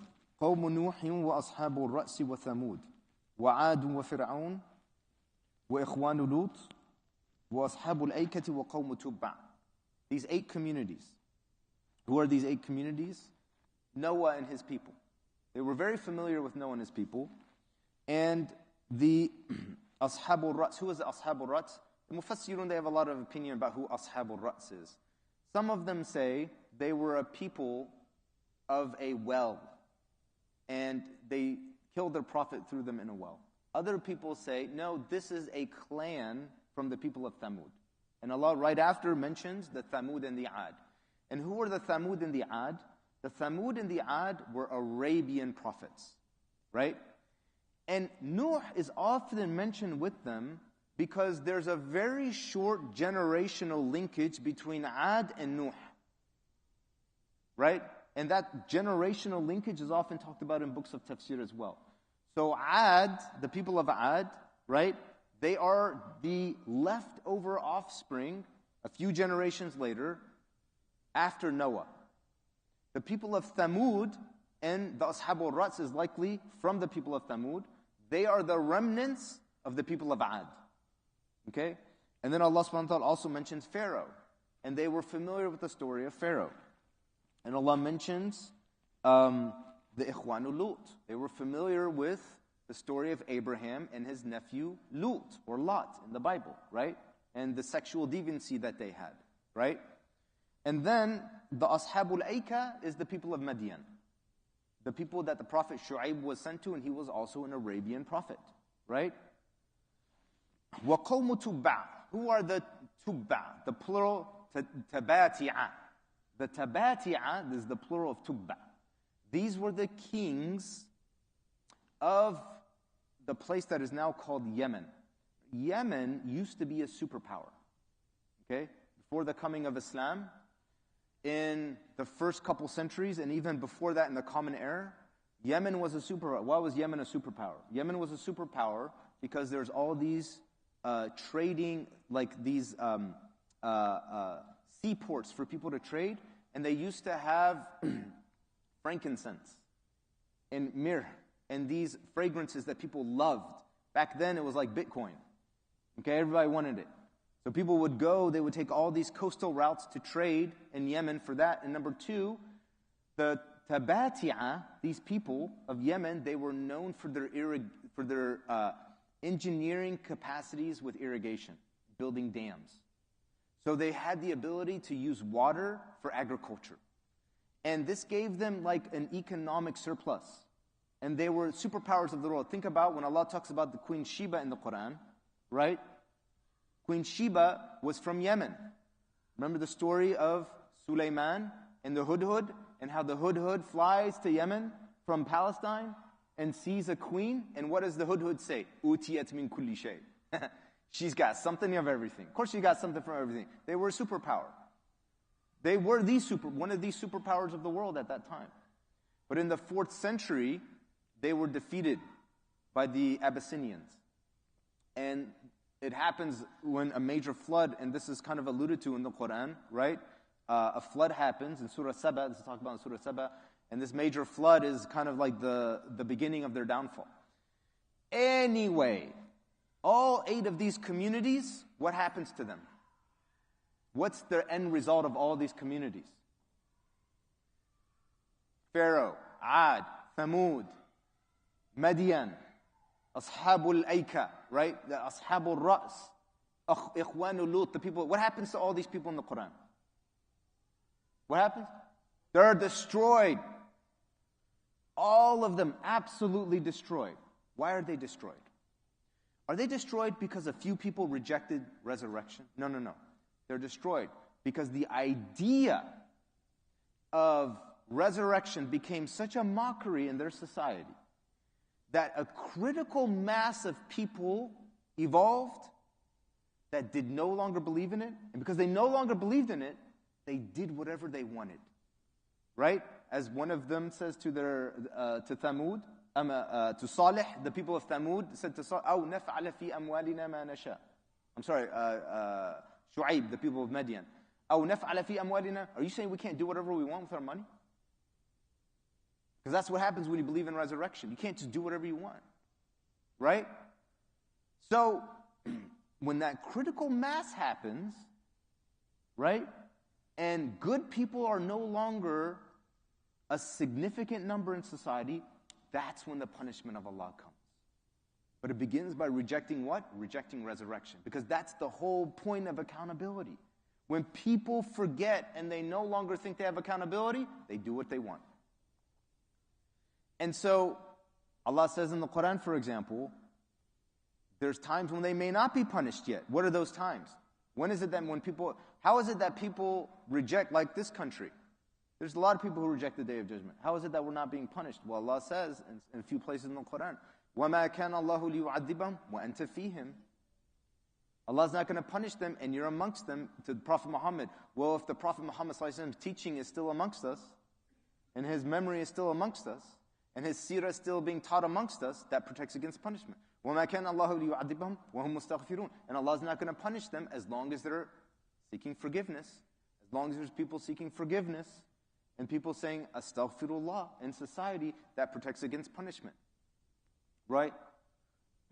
قوم نوح وأصحاب الرأس وثمود وعاد وفرعون وإخوان لوط وأصحاب الأيكة وقوم تبع. These 8 communities. Who are these 8 communities? Noah and his people. They were very familiar with Noah and his people. And Ashabul Rats. Who is the Ashabul Rats? The Mufassirun, they have a lot of opinion about who Ashabul Rats is. Some of them say they were a people of a well, and they killed their prophet, threw them in a well. Other people say, no, this is a clan from the people of Thamud. And Allah right after mentions the Thamud and the Ad. And who were the Thamud and the Ad? The Thamud and the Ad were Arabian prophets, right? And Nuh is often mentioned with them because there's a very short generational linkage between Ad and Nuh, right? And that generational linkage is often talked about in books of tafsir as well. So Ad, the people of Ad, right? They are the leftover offspring a few generations later after Noah. The people of Thamud, and the Ashabul Rats is likely from the people of Thamud. They are the remnants of the people of Ad. Okay? And then Allah subhanahu wa ta'ala also mentions Pharaoh. And they were familiar with the story of Pharaoh. And Allah mentions the Ikhwanu Lut. They were familiar with the story of Abraham and his nephew Lut, or Lot, in the Bible, right? And the sexual deviancy that they had, right? And then the Ashabul Aika is the people of Madian. The people that the Prophet Shu'aib was sent to, and he was also an Arabian prophet, right? وَقَوْمُ تُبَّعْ. Who are the Tubba? The plural, Tabati'a. The Tabati'a is the plural of Tubba. These were the kings of the place that is now called Yemen. Yemen used to be a superpower, okay? Before the coming of Islam, in the first couple centuries, and even before that in the Common Era, Yemen was a superpower. Why was Yemen a superpower? Yemen was a superpower because there's all these trading, like these seaports for people to trade, and they used to have frankincense and myrrh and these fragrances that people loved. Back then, it was like Bitcoin. Okay, everybody wanted it. So people would go, they would take all these coastal routes to trade in Yemen for that. And number two, the Tabati'a, these people of Yemen, they were known for their engineering capacities with irrigation, building dams. So they had the ability to use water for agriculture. And this gave them like an economic surplus. And they were superpowers of the world. Think about when Allah talks about the Queen Sheba in the Quran, right? Queen Sheba was from Yemen. Remember the story of Sulaiman and the Hudhud, and how the Hudhud flies to Yemen from Palestine and sees a queen, and what does the Hudhud say? Utiyat min kulli shay. She's got something of everything. Of course she got something from everything. They were a superpower. They were one of these superpowers of the world at that time. But in the 4th century, they were defeated by the Abyssinians. And it happens when a major flood, and this is kind of alluded to in the Quran, right? A flood happens in Surah Saba, this is talked about in Surah Saba, and this major flood is kind of like the beginning of their downfall. Anyway, all 8 of these communities, what happens to them? What's the end result of all these communities? Pharaoh, Ad, Thamud, Madian, Ashabul Aika, right? The Ashabul Ras, Ikhwanu Lut, the people. What happens to all these people in the Quran? What happens? They're destroyed. All of them absolutely destroyed. Why are they destroyed? Are they destroyed because a few people rejected resurrection? No. They're destroyed because the idea of resurrection became such a mockery in their society that a critical mass of people evolved that did no longer believe in it. And because they no longer believed in it, they did whatever they wanted. Right? As one of them says to Thamud, to Salih, the people of Thamud said to Salih, أَوْ نَفْعَلَ فِي أَمْوَالِنَا مَا نَشَاءُ. I'm sorry, Shu'aib, the people of Madian. أَوْ نَفْعَلَ فِي أَمْوَالِنَا. Are you saying we can't do whatever we want with our money? Because that's what happens when you believe in resurrection. You can't just do whatever you want. Right? So, when that critical mass happens, right, and good people are no longer a significant number in society, that's when the punishment of Allah comes. But it begins by rejecting what? Rejecting resurrection. Because that's the whole point of accountability. When people forget and they no longer think they have accountability, they do what they want. And so, Allah says in the Quran, for example, there's times when they may not be punished yet. What are those times? When is it that how is it that people reject, like this country? There's a lot of people who reject the Day of Judgment. How is it that we're not being punished? Well, Allah says in a few places in the Quran, وَمَا كَانَ اللَّهُ لِيُعَذِّبَهُمْ وَأَنْتَ فِيهِمْ. Allah's not going to punish them, and you're amongst them, to the Prophet Muhammad. Well, if the Prophet Muhammad's teaching is still amongst us, and his memory is still amongst us, and his seerah is still being taught amongst us, that protects against punishment. وَمَا كَانَ اللَّهُ لِيُعَذِّبَهُمْ وَهُمْ مُسْتَغْفِرُونَ. And Allah's not going to punish them as long as they're seeking forgiveness. As long as there's people seeking forgiveness, and people saying, astaghfirullah in society, that protects against punishment. Right?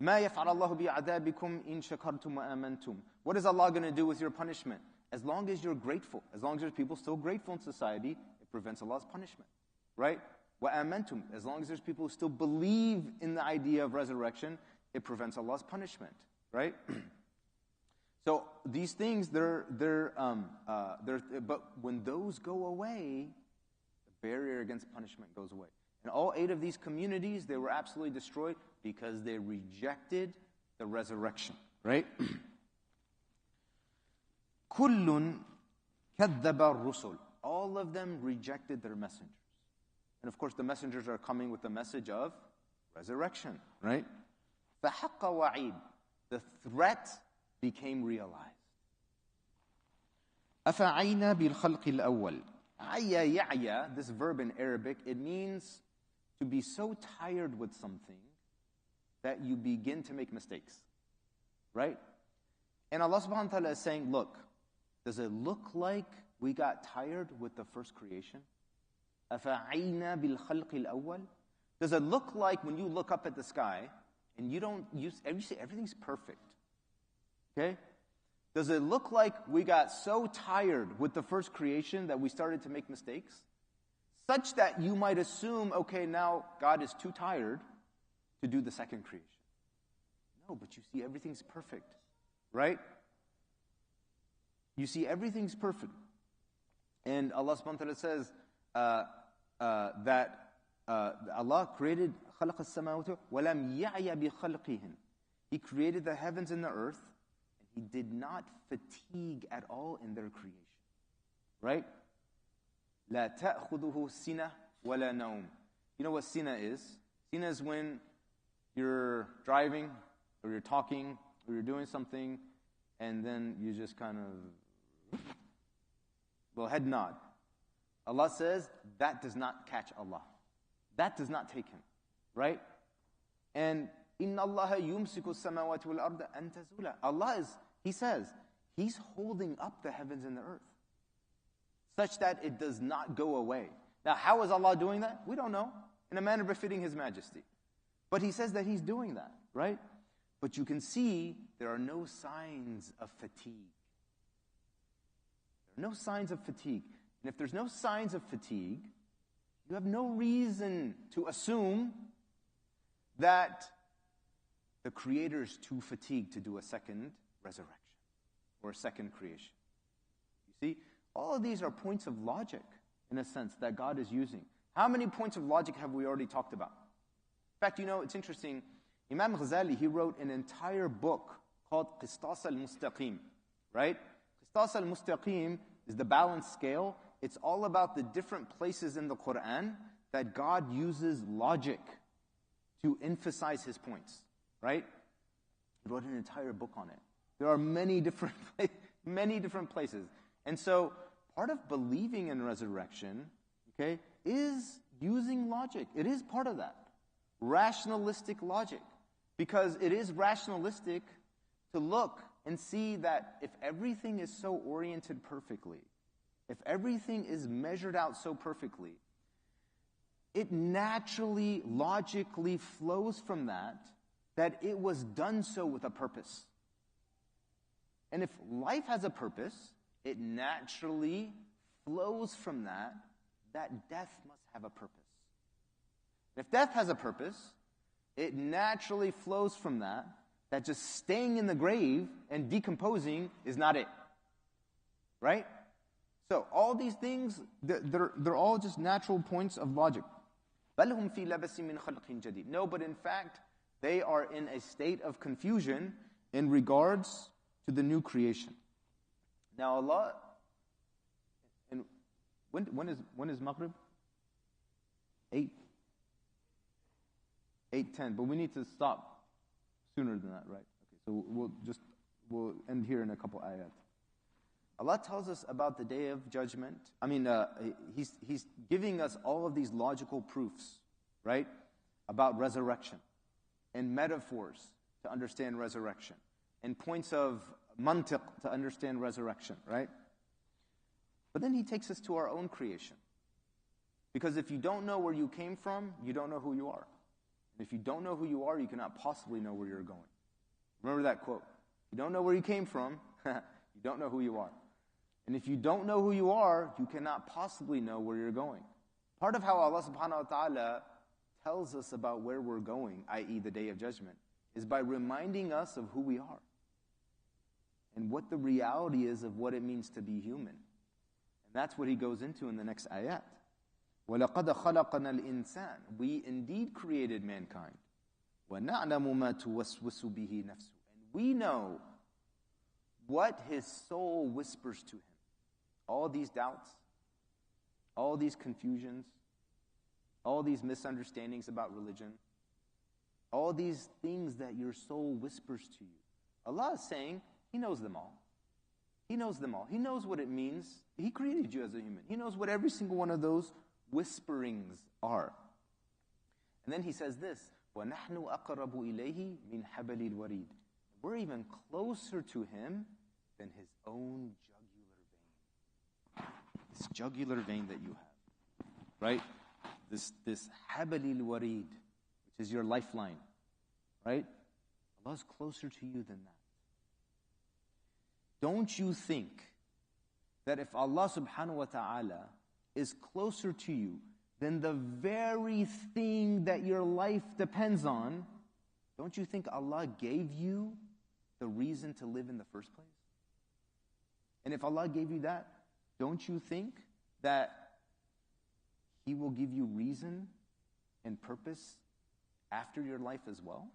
مَا يَفْعَلَ اللَّهُ بِعَذَابِكُمْ إِن شَكَرْتُمْ وَآمَنْتُمْ. What is Allah going to do with your punishment? As long as you're grateful, as long as there's people still grateful in society, it prevents Allah's punishment. Right? وَآمَنْتُمْ. As long as there's people who still believe in the idea of resurrection, it prevents Allah's punishment. Right? So these things, but when those go away, the barrier against punishment goes away. And all 8 of these communities, they were absolutely destroyed because they rejected the resurrection. Right? كُلٌّ كَذَّبَ الرُّسُلِ. All of them rejected their messengers. And of course, the messengers are coming with the message of resurrection. Right? فَحَقَّ وَعِيدٌ. The threat became realized. أَفَعَيْنَا بِالْخَلْقِ الْأَوَّلِ. عَيَّا يَعْيَا, this verb in Arabic, it means to be so tired with something that you begin to make mistakes. Right? And Allah subhanahu wa ta'ala is saying, look, does it look like we got tired with the first creation? أَفَعَيْنَا بِالْخَلْقِ الْأَوَّلِ. Does it look like when you look up at the sky and you see everything's perfect? Okay? Does it look like we got so tired with the first creation that we started to make mistakes? Such that you might assume, okay, now God is too tired to do the second creation. No, but you see everything's perfect. Right? You see everything's perfect. And Allah subhanahu wa ta'ala says that Allah created خَلَقَ السَّمَاوَاتِ وَلَمْ يَعْيَ بِخَلْقِهِنْ. He created the heavens and the earth, and He did not fatigue at all in their creation. Right? لَا تَأْخُذُهُ سِنَةٌ وَلَا نَوْمٌ. You know what sina is? Sina is when you're driving, or you're talking, or you're doing something, and then you just kind of, well, head nod. Allah says, that does not catch Allah. That does not take Him. Right? And إِنَّ اللَّهَ يُمْسِكُ السَّمَاوَاتِ وَالْأَرْضَ أَن تَزُولَ. Allah He says, He's holding up the heavens and the earth, such that it does not go away. Now, how is Allah doing that? We don't know. In a manner befitting His majesty. But He says that He's doing that, right? But you can see there are no signs of fatigue. There are no signs of fatigue. And if there's no signs of fatigue, you have no reason to assume that the Creator is too fatigued to do a second resurrection or a second creation. You see, all of these are points of logic, in a sense, that God is using. How many points of logic have we already talked about? In fact, it's interesting. Imam Ghazali, he wrote an entire book called Qistas al-Mustaqim, right? Qistas al-Mustaqim is the balance scale. It's all about the different places in the Quran that God uses logic to emphasize His points, right? He wrote an entire book on it. There are many different places. And so, part of believing in resurrection, okay, is using logic. It is part of that. Rationalistic logic. Because it is rationalistic to look and see that if everything is so oriented perfectly, if everything is measured out so perfectly, it naturally, logically flows from that it was done so with a purpose. And if life has a purpose, it naturally flows from that death must have a purpose. If death has a purpose, it naturally flows from that just staying in the grave and decomposing is not it. Right? So all these things, they're all just natural points of logic. No, but in fact, they are in a state of confusion in regards to the new creation. Now Allah, and when is Maghrib? 8:10. But we need to stop sooner than that, right? Okay, so we'll end here in a couple ayat. Allah tells us about the day of judgment. He's giving us all of these logical proofs, right? About resurrection and metaphors to understand resurrection and points of mantiq to understand resurrection, right? But then He takes us to our own creation. Because if you don't know where you came from, you don't know who you are. And if you don't know who you are, you cannot possibly know where you're going. Remember that quote. You don't know where you came from, you don't know who you are. And if you don't know who you are, you cannot possibly know where you're going. Part of how Allah subhanahu wa ta'ala tells us about where we're going, i.e. the Day of Judgment, is by reminding us of who we are. And what the reality is of what it means to be human. And that's what He goes into in the next ayat. وَلَقَدْ خَلَقَنَا الْإِنسَانِ We indeed created mankind. وَنَعْلَمُ مَا تُوَسْوِسُ بِهِ نَفْسُهُ And we know what his soul whispers to him. All these doubts, all these confusions, all these misunderstandings about religion, all these things that your soul whispers to you. Allah is saying He knows them all. He knows them all. He knows what it means. He created you as a human. He knows what every single one of those whisperings are. And then He says this, وَنَحْنُ أَقْرَبُ إِلَيْهِ مِنْ حَبَلِ الْوَرِيدِ We're even closer to Him than His own jugular vein. This jugular vein that you have, right? This habali al-warid, which is your lifeline, right? Allah's closer to you than that. Don't you think that if Allah subhanahu wa ta'ala is closer to you than the very thing that your life depends on, don't you think Allah gave you the reason to live in the first place? And if Allah gave you that, don't you think that He will give you reason and purpose after your life as well?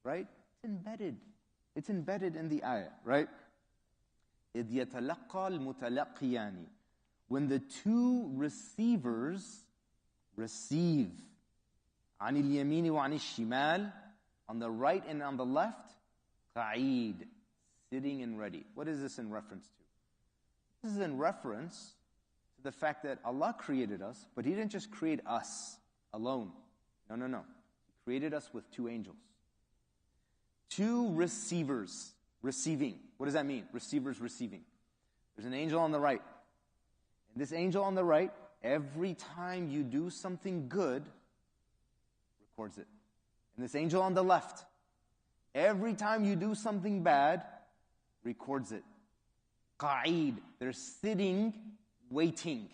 Right? It's embedded. It's embedded in the ayah, right? إِذْ يَتَلَقَّى الْمُتَلَقِّيَانِ When the two receivers receive عَنِ الْيَمِينِ وَعَنِ الشِّمَالِ On the right and on the left, قَعِيد Sitting and ready. What is this in reference to? This is in reference to the fact that Allah created us, but He didn't just create us alone. No. He created us with two angels. Two receivers. Receiving. What does that mean? Receivers receiving. There's an angel on the right. And this angel on the right, every time you do something good, records it. And this angel on the left, every time you do something bad, records it. Qa'id. They're sitting, waiting.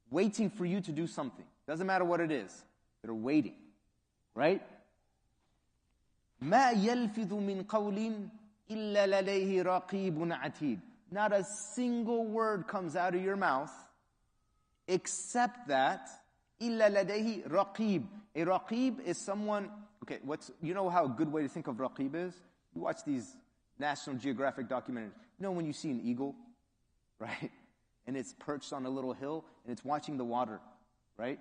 Waiting for you to do something. Doesn't matter what it is. They're waiting. Right? مَا يَلْفِظُ مِنْ قَوْلٍ إِلَّا لَدَيْهِ رَقِيبٌ عَتِيدٌ Not a single word comes out of your mouth except that إِلَّا لَدَيْهِ رَقِيب. A raqib is someone, okay, you know how a good way to think of raqib is? You watch these National Geographic documentaries. You know when you see an eagle, right? And it's perched on a little hill and it's watching the water, right?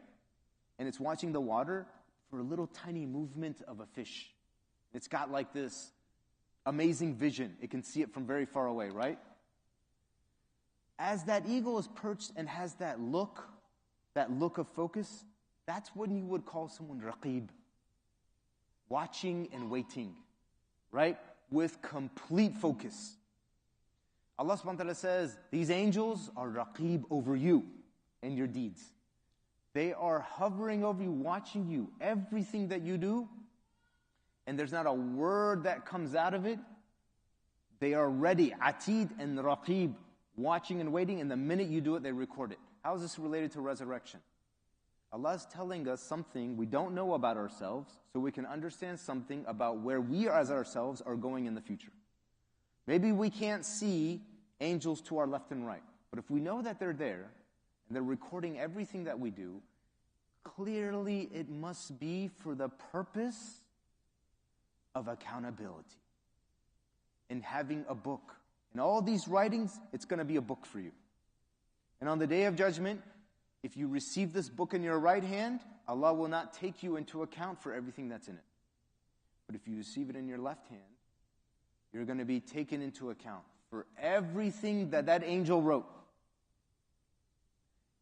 And it's watching the water for a little tiny movement of a fish. It's got like this amazing vision. It can see it from very far away, right? As that eagle is perched and has that look of focus, that's when you would call someone raqib. Watching and waiting, right? With complete focus. Allah subhanahu wa ta'ala says, these angels are raqib over you and your deeds. They are hovering over you, watching you, everything that you do, and there's not a word that comes out of it. They are ready, atid and raqib, watching and waiting, and the minute you do it, they record it. How is this related to resurrection? Allah is telling us something we don't know about ourselves so we can understand something about where we as ourselves are going in the future. Maybe we can't see angels to our left and right, but if we know that they're there and they're recording everything that we do, clearly it must be for the purpose of accountability. And having a book. In all these writings, it's going to be a book for you. And on the Day of Judgment, if you receive this book in your right hand, Allah will not take you into account for everything that's in it. But if you receive it in your left hand, you're going to be taken into account for everything that that angel wrote.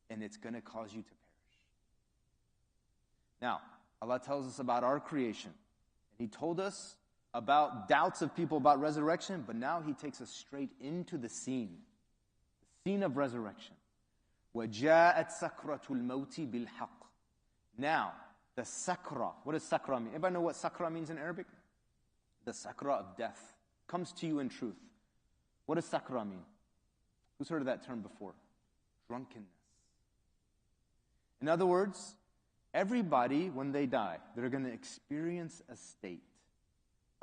And it's going to cause you to perish. Now, Allah tells us about our creation. And He told us about doubts of people about resurrection, but now He takes us straight into the scene of resurrection. وَجَاءَتْ سَكْرَةُ الْمَوْتِ بِالْحَقِّ. Now, the sakra. What does sakra mean? Anybody know what sakra means in Arabic? The sakra of death comes to you in truth. What does sakra mean? Who's heard of that term before? Drunkenness. In other words, everybody, when they die, they're going to experience a state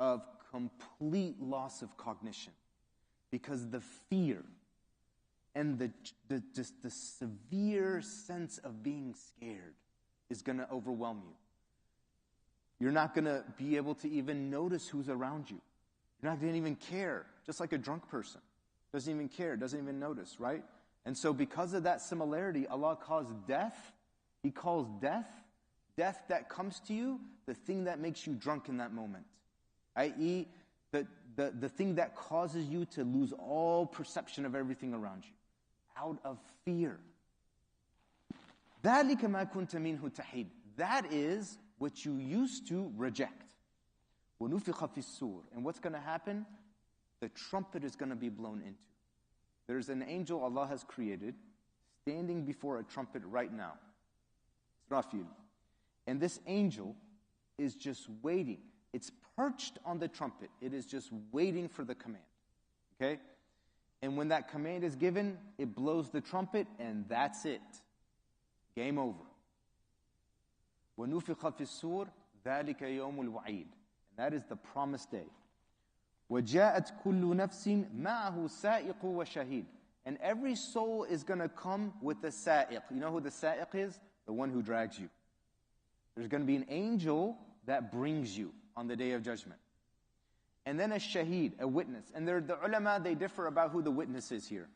of complete loss of cognition because the fear and the severe sense of being scared is going to overwhelm you. You're not going to be able to even notice who's around you. You're not going to even care, just like a drunk person. Doesn't even care, doesn't even notice, right? And so because of that similarity, Allah calls death, He calls death that comes to you, the thing that makes you drunk in that moment. I.e., the thing that causes you to lose all perception of everything around you. Out of fear. ذَلِكَ مَا كُنْتَ مِنْهُ تَحِيدٌ. That is what you used to reject. وَنُفِخَ فِي السُّورِ. And what's going to happen? The trumpet is going to be blown into. There's an angel Allah has created standing before a trumpet right now. Israfil. And this angel is just waiting. It's perched on the trumpet. It is just waiting for the command. Okay? And when that command is given, it blows the trumpet, and that's it. Game over. وَنُفِخَ فِي السُّورِ ذَلِكَ يَوْمُ الْوَعِيدِ. And that is the promised day. وَجَاءَتْ كُلُّ نَفْسٍ مَعَهُ سَائِقُ وَشَهِيدٌ. And every soul is going to come with a sa'iq. You know who the sa'iq is? The one who drags you. There's going to be an angel that brings you on the Day of Judgment. And then a shaheed, a witness. And the ulama, they differ about who the witness is here.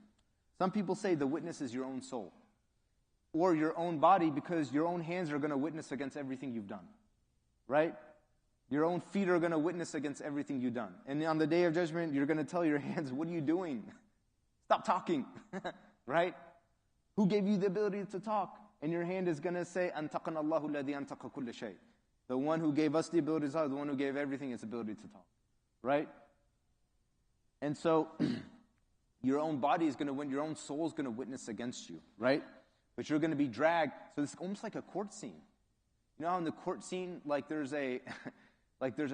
Some people say the witness is your own soul. Or your own body, because your own hands are going to witness against everything you've done. Right? Your own feet are going to witness against everything you've done. And on the Day of Judgment, you're going to tell your hands, what are you doing? Stop talking. Right? Who gave you the ability to talk? And your hand is going to say, أَنْتَقَنَ اللَّهُ الَّذِي أَنْتَقَ كُلَّ شَيْءٍ. The one who gave us the ability to talk, the one who gave everything its ability to talk. Right? And so, your own body is going to win, your own soul is going to witness against you, right? But you're going to be dragged. So it's almost like a court scene. You know how in the court scene, like there's a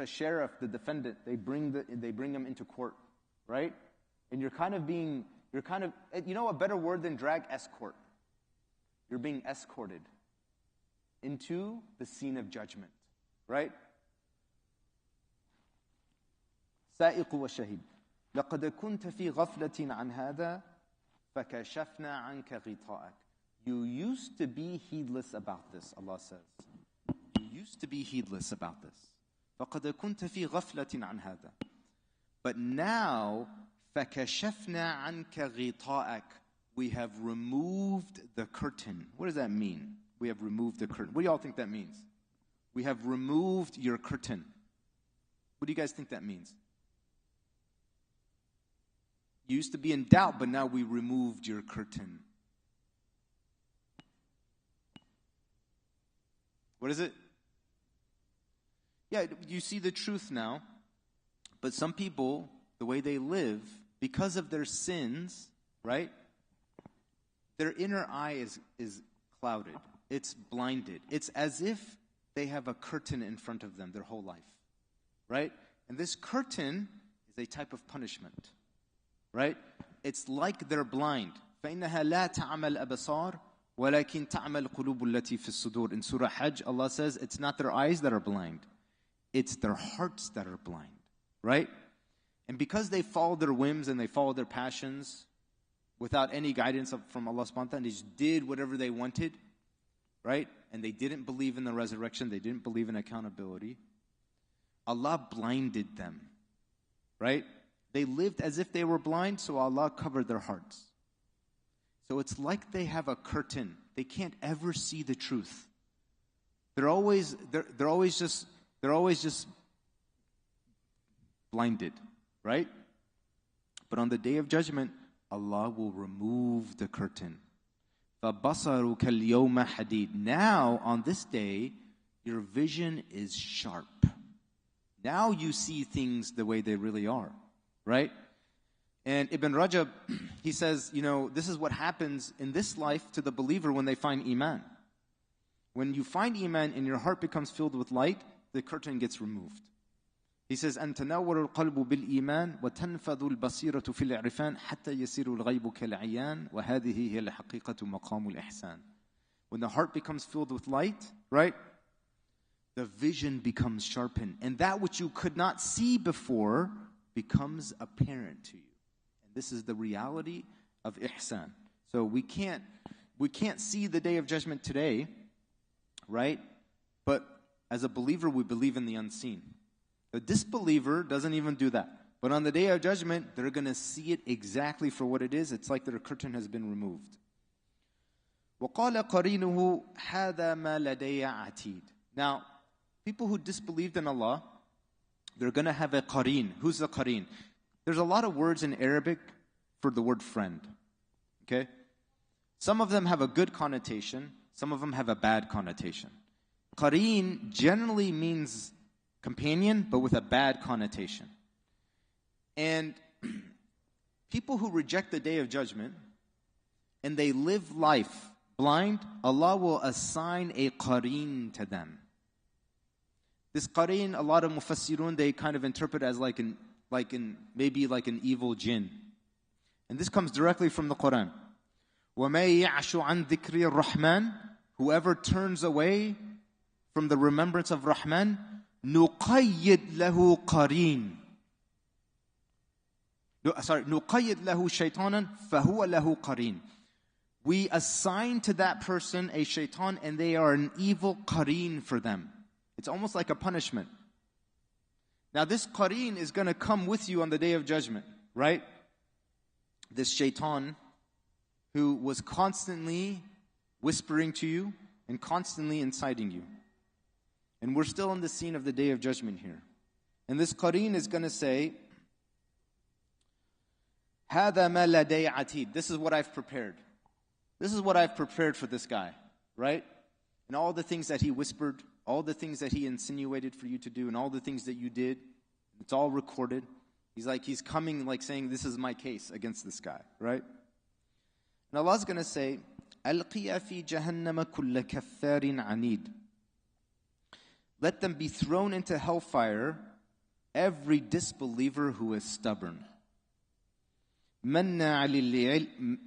sheriff, the defendant, they bring him into court, right? And you know a better word than drag? Escort. You're being escorted into the scene of judgment, right? سائق وشهيد لقد كنت في غفلة عن هذا فكشفنا عنك غطاءك. You used to be heedless about this, Allah says. You used to be heedless about this. فقد كنت في غفلة عن هذا. But now فكشفنا عنك غطاءك. We have removed the curtain. What does that mean? We have removed the curtain. What do y'all think that means? We have removed your curtain. What do you guys think that means? You used to be in doubt, but now we removed your curtain. What is it? Yeah, you see the truth now. But some people, the way they live, because of their sins, right? Their inner eye is clouded. It's blinded. It's as if they have a curtain in front of them their whole life. Right? And this curtain is a type of punishment. Right? It's like they're blind. فَإِنَّهَا لَا تَعْمَى الْأَبْصَارِ وَلَكِنْ تَعْمَى الْقُلُوبُ الَّتِي فِي الصُّدُورِ. In Surah Hajj, Allah says, it's not their eyes that are blind. It's their hearts that are blind. Right? And because they follow their whims and they follow their passions without any guidance from Allah subhanahu wa ta'ala, they just did whatever they wanted, right? And they didn't believe in the resurrection, they didn't believe in accountability. Allah blinded them, right? They lived as if they were blind, so Allah covered their hearts. So it's like they have a curtain. They can't ever see the truth. They're always just blinded, right? But on the day of judgment, Allah will remove the curtain. فَبَصَرُكَ الْيَوْمَ حَدِيدٌ. Now, on this day, your vision is sharp. Now you see things the way they really are, right? And Ibn Rajab, he says, this is what happens in this life to the believer when they find Iman. When you find Iman and your heart becomes filled with light, the curtain gets removed. He says, أَن تَنَوَّرُ الْقَلْبُ بِالْإِيمَانِ وَتَنْفَذُ الْبَصِيرَةُ فِي الْعِرْفَانِ حَتَّى يَسِيرُ الْغَيْبُ كَالْعِيَانِ وَهَذِهِ هِيَ الْحَقِيقَةُ مَقَامُ الْإِحْسَانِ. When the heart becomes filled with light, right, the vision becomes sharpened. And that which you could not see before becomes apparent to you. And this is the reality of ihsan. So we can't see the day of judgment today, right? But as a believer, we believe in the unseen. The disbeliever doesn't even do that. But on the day of judgment, they're going to see it exactly for what it is. It's like their curtain has been removed. وَقَالَ قَرِينُهُ هَذَا مَا لَدَيَّ عَتِيدٌ. Now, people who disbelieved in Allah, they're going to have a qareen. Who's the qareen? There's a lot of words in Arabic for the word friend. Okay? Some of them have a good connotation. Some of them have a bad connotation. Qareen generally means companion, but with a bad connotation. And people who reject the day of judgment and they live life blind, Allah will assign a qareen to them. This qareen, a lot of mufassirun, they kind of interpret as maybe like an evil jinn. And this comes directly from the Quran. وَمَن يَعْشُ عَنْ ذِكْرِ الرَّحْمَنِ. Whoever turns away from the remembrance of Rahman, نُقَيِّدْ لَهُ قَرِينٌ. نُقَيِّدْ لَهُ شَيْطَانًا فَهُوَ لَهُ قَرِينٌ. We assign to that person a shaitan and they are an evil qareen for them. It's almost like a punishment. Now this qareen is going to come with you on the day of judgment, right? This shaitan who was constantly whispering to you and constantly inciting you. And we're still in the scene of the day of judgment here. And this qareen is going to say, هَذَا مَا لَدَيَّ عَتِيدٌ. This is what I've prepared. This is what I've prepared for this guy, right? And all the things that he whispered, all the things that he insinuated for you to do, and all the things that you did, it's all recorded. He's coming like saying, this is my case against this guy, right? And Allah's going to say, أَلْقِيَ فِي جَهَنَّمَ كُلَّ كَفَّارٍ عَنِيدٍ. Let them be thrown into hellfire, every disbeliever who is stubborn. مَنَّاعٍ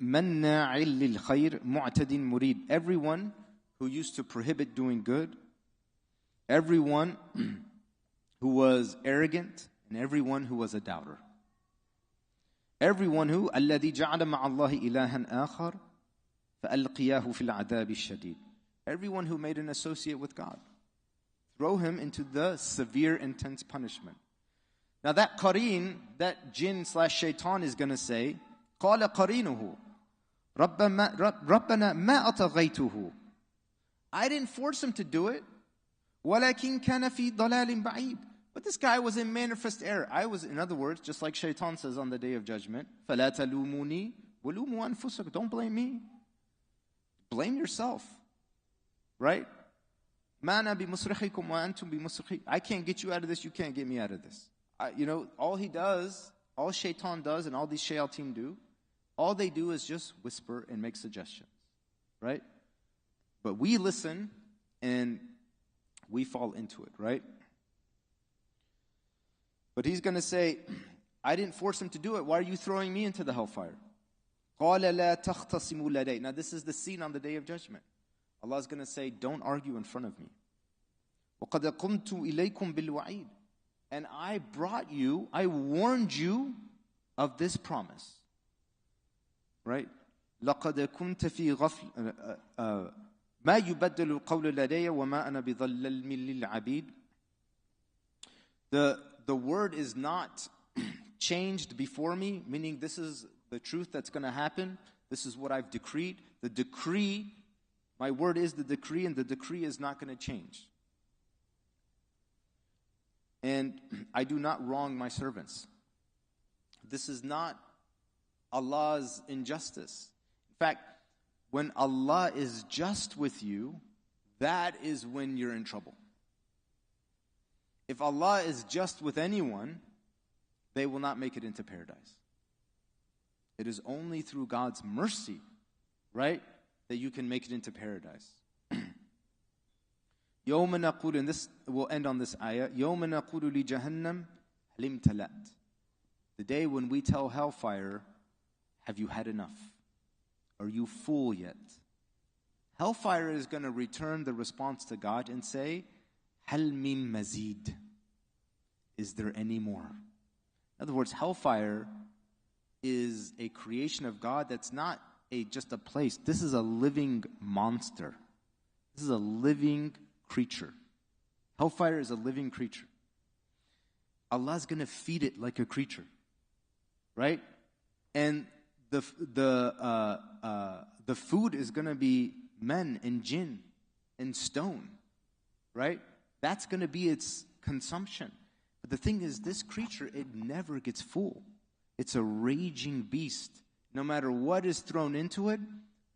لِلْخَيْرِ مُعْتَدٍ مُرِيدٍ. Everyone who used to prohibit doing good, everyone who was arrogant, and everyone who was a doubter. Everyone who الَّذِي جَعَلَ مَعَ اللَّهِ إِلَهًا آخَرَ فَأَلْقِيَاهُ فِي الْعَذَابِ الشَّدِيدِ. Everyone who made an associate with God, throw him into the severe, intense punishment. Now that qareen, that jinn / shaitan is going to say, قَالَ قَرِينُهُ رَبَّنَا مَا أَطَغَيْتُهُ. I didn't force him to do it. وَلَكِنْ كَانَ فِي ضَلَالٍ بَعِيدٍ. But this guy was in manifest error. In other words, just like shaitan says on the day of judgment, فَلَا تَلُومُونِي وَلُومُوا أَنفُسَكُمْ. Don't blame me. Blame yourself. Right? مَا أَنَا بِمُصْرِخِكُمْ وَأَنْتُمْ بِمُصْرِخِي. I can't get you out of this, you can't get me out of this. All shaitan does and all these shayateen do, all they do is just whisper and make suggestions. Right? But we listen and we fall into it, right? But he's going to say, I didn't force him to do it. Why are you throwing me into the hellfire? قَالَ لَا تَخْتَصِمُوا لَدَيْ. Now this is the scene on the Day of Judgment. Allah is going to say, don't argue in front of me. وَقَدْ قُمْتُ إِلَيْكُمْ بِالْوَعِيدِ. And I warned you of this promise. Right? لَقَدْ كُنْتَ فِي غَفْلٍ مَا يُبَدَّلُ الْقَوْلُ لَدَيَّ وَمَا أَنَا بِظَلَّمٍ لِلْعَبِيدِ. The word is not changed before me, meaning this is the truth that's going to happen. This is what I've decreed. The decree, my word is the decree, and the decree is not going to change. And I do not wrong my servants. This is not Allah's injustice. In fact, when Allah is just with you, that is when you're in trouble. If Allah is just with anyone, they will not make it into paradise. It is only through God's mercy, right, that you can make it into paradise. يَوْمَ نَقُولُ, and this will end on this ayah, يَوْمَ نَقُولُ لِجَهَنَّمْ هَلِ امْتَلَأْتِ. The day when we tell hellfire, have you had enough? Are you full yet? Hellfire is going to return the response to God and say, هَلْ مِن مَزِيد. Is there any more? In other words, hellfire is a creation of God that's not just a place. This is a living monster. This is a living creature. Hellfire is a living creature. Allah's going to feed it like a creature, right? And the food is going to be men and jinn and stone, right? That's going to be its consumption. But the thing is, this creature, it never gets full. It's a raging beast. No matter what is thrown into it,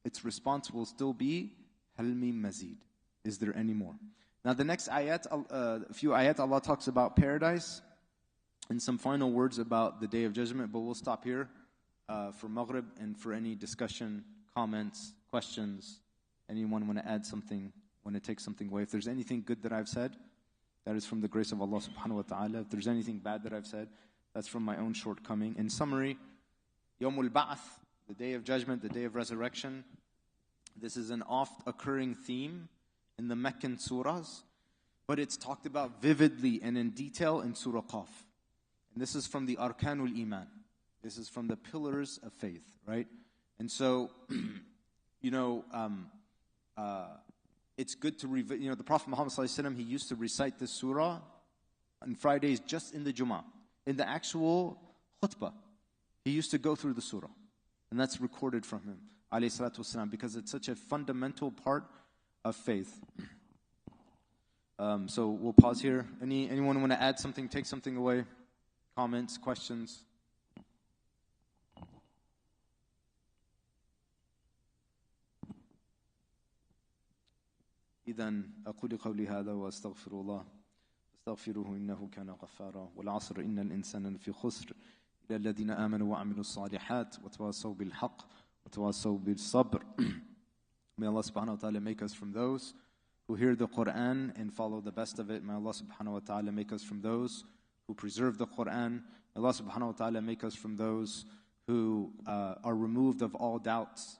its response will still be, هَلْ مِن مَزِيد. Is there any more? Now the next ayat, a few ayat, Allah talks about paradise and some final words about the Day of Judgment, but we'll stop here for Maghrib and for any discussion, comments, questions. Anyone want to add something, want to take something away? If there's anything good that I've said, that is from the grace of Allah subhanahu wa ta'ala. If there's anything bad that I've said, that's from my own shortcoming. In summary, Yawmul Ba'ath, the Day of Judgment, the Day of Resurrection. This is an oft-occurring theme in the Meccan surahs, but it's talked about vividly and in detail in Surah Qaf. And this is from the Arkanul Iman. This is from the pillars of faith, right? And so, it's good to the Prophet Muhammad sallallahu alaihi wasallam, he used to recite this surah on Fridays just in the Jummah, in the actual khutbah. He used to go through the surah, and that's recorded from him, alayhi salatu wasalam, because it's such a fundamental part of faith. So we'll pause here. Anyone want to add something, take something away? Comments, questions? إذن أقول قولي هذا وأستغفر الله استغفروه إنه كان غفارا والعصر إن الإنسان لفي خسر إلا الذين آمنوا وعملوا الصالحات وتواصوا بالحق وتواصوا بالصبر. May Allah subhanahu wa ta'ala make us from those who hear the Quran and follow the best of it. May Allah subhanahu wa ta'ala make us from those who preserve the Quran. May Allah subhanahu wa ta'ala make us from those who are removed of all doubts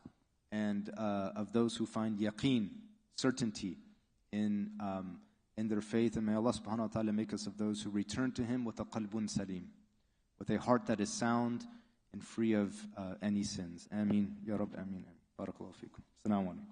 and of those who find yaqeen, certainty in their faith. And may Allah subhanahu wa ta'ala make us of those who return to Him with a qalbun salim, with a heart that is sound and free of any sins. Ameen. Ya Rabb, ameen. Barakallahu feekum. Assalamu alaikum.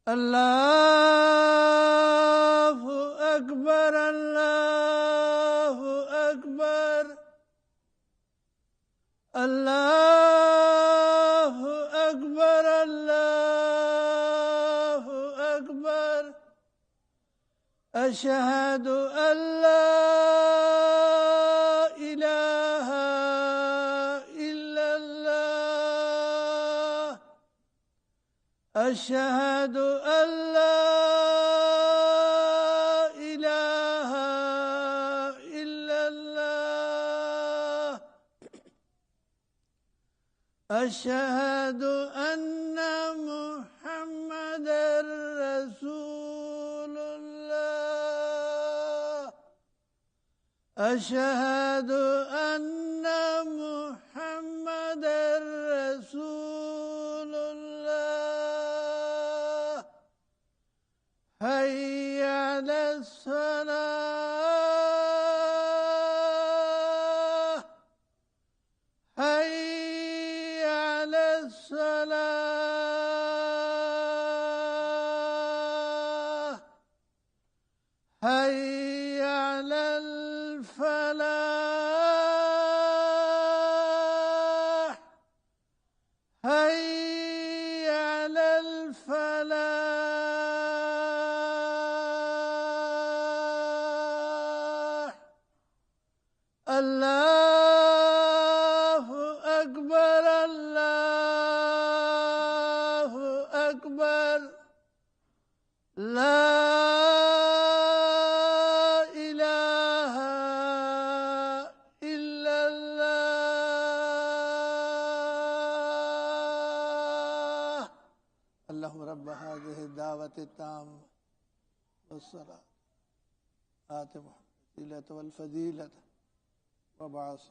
Allahu Akbar, Allahu Akbar, Allahu Akbar, Allahu Akbar. Ashhadu an la ilaha illallah. Ashhadu an la ilaha illallah. Ashhadu anna Muhammadar Rasulullah. Ashhadu anna Muhammadar Rasulullah. Hayya ala salah. Hayya ala salah. Hayya ala al-falah. Hayya ala al-falah. Allahu Akbar, Allahu Akbar. La ilaha illallah. Allahumma rabba hadhihi ad-da'wati at-tamma was-salati ati Muhammad wal fadilata wa ba'athu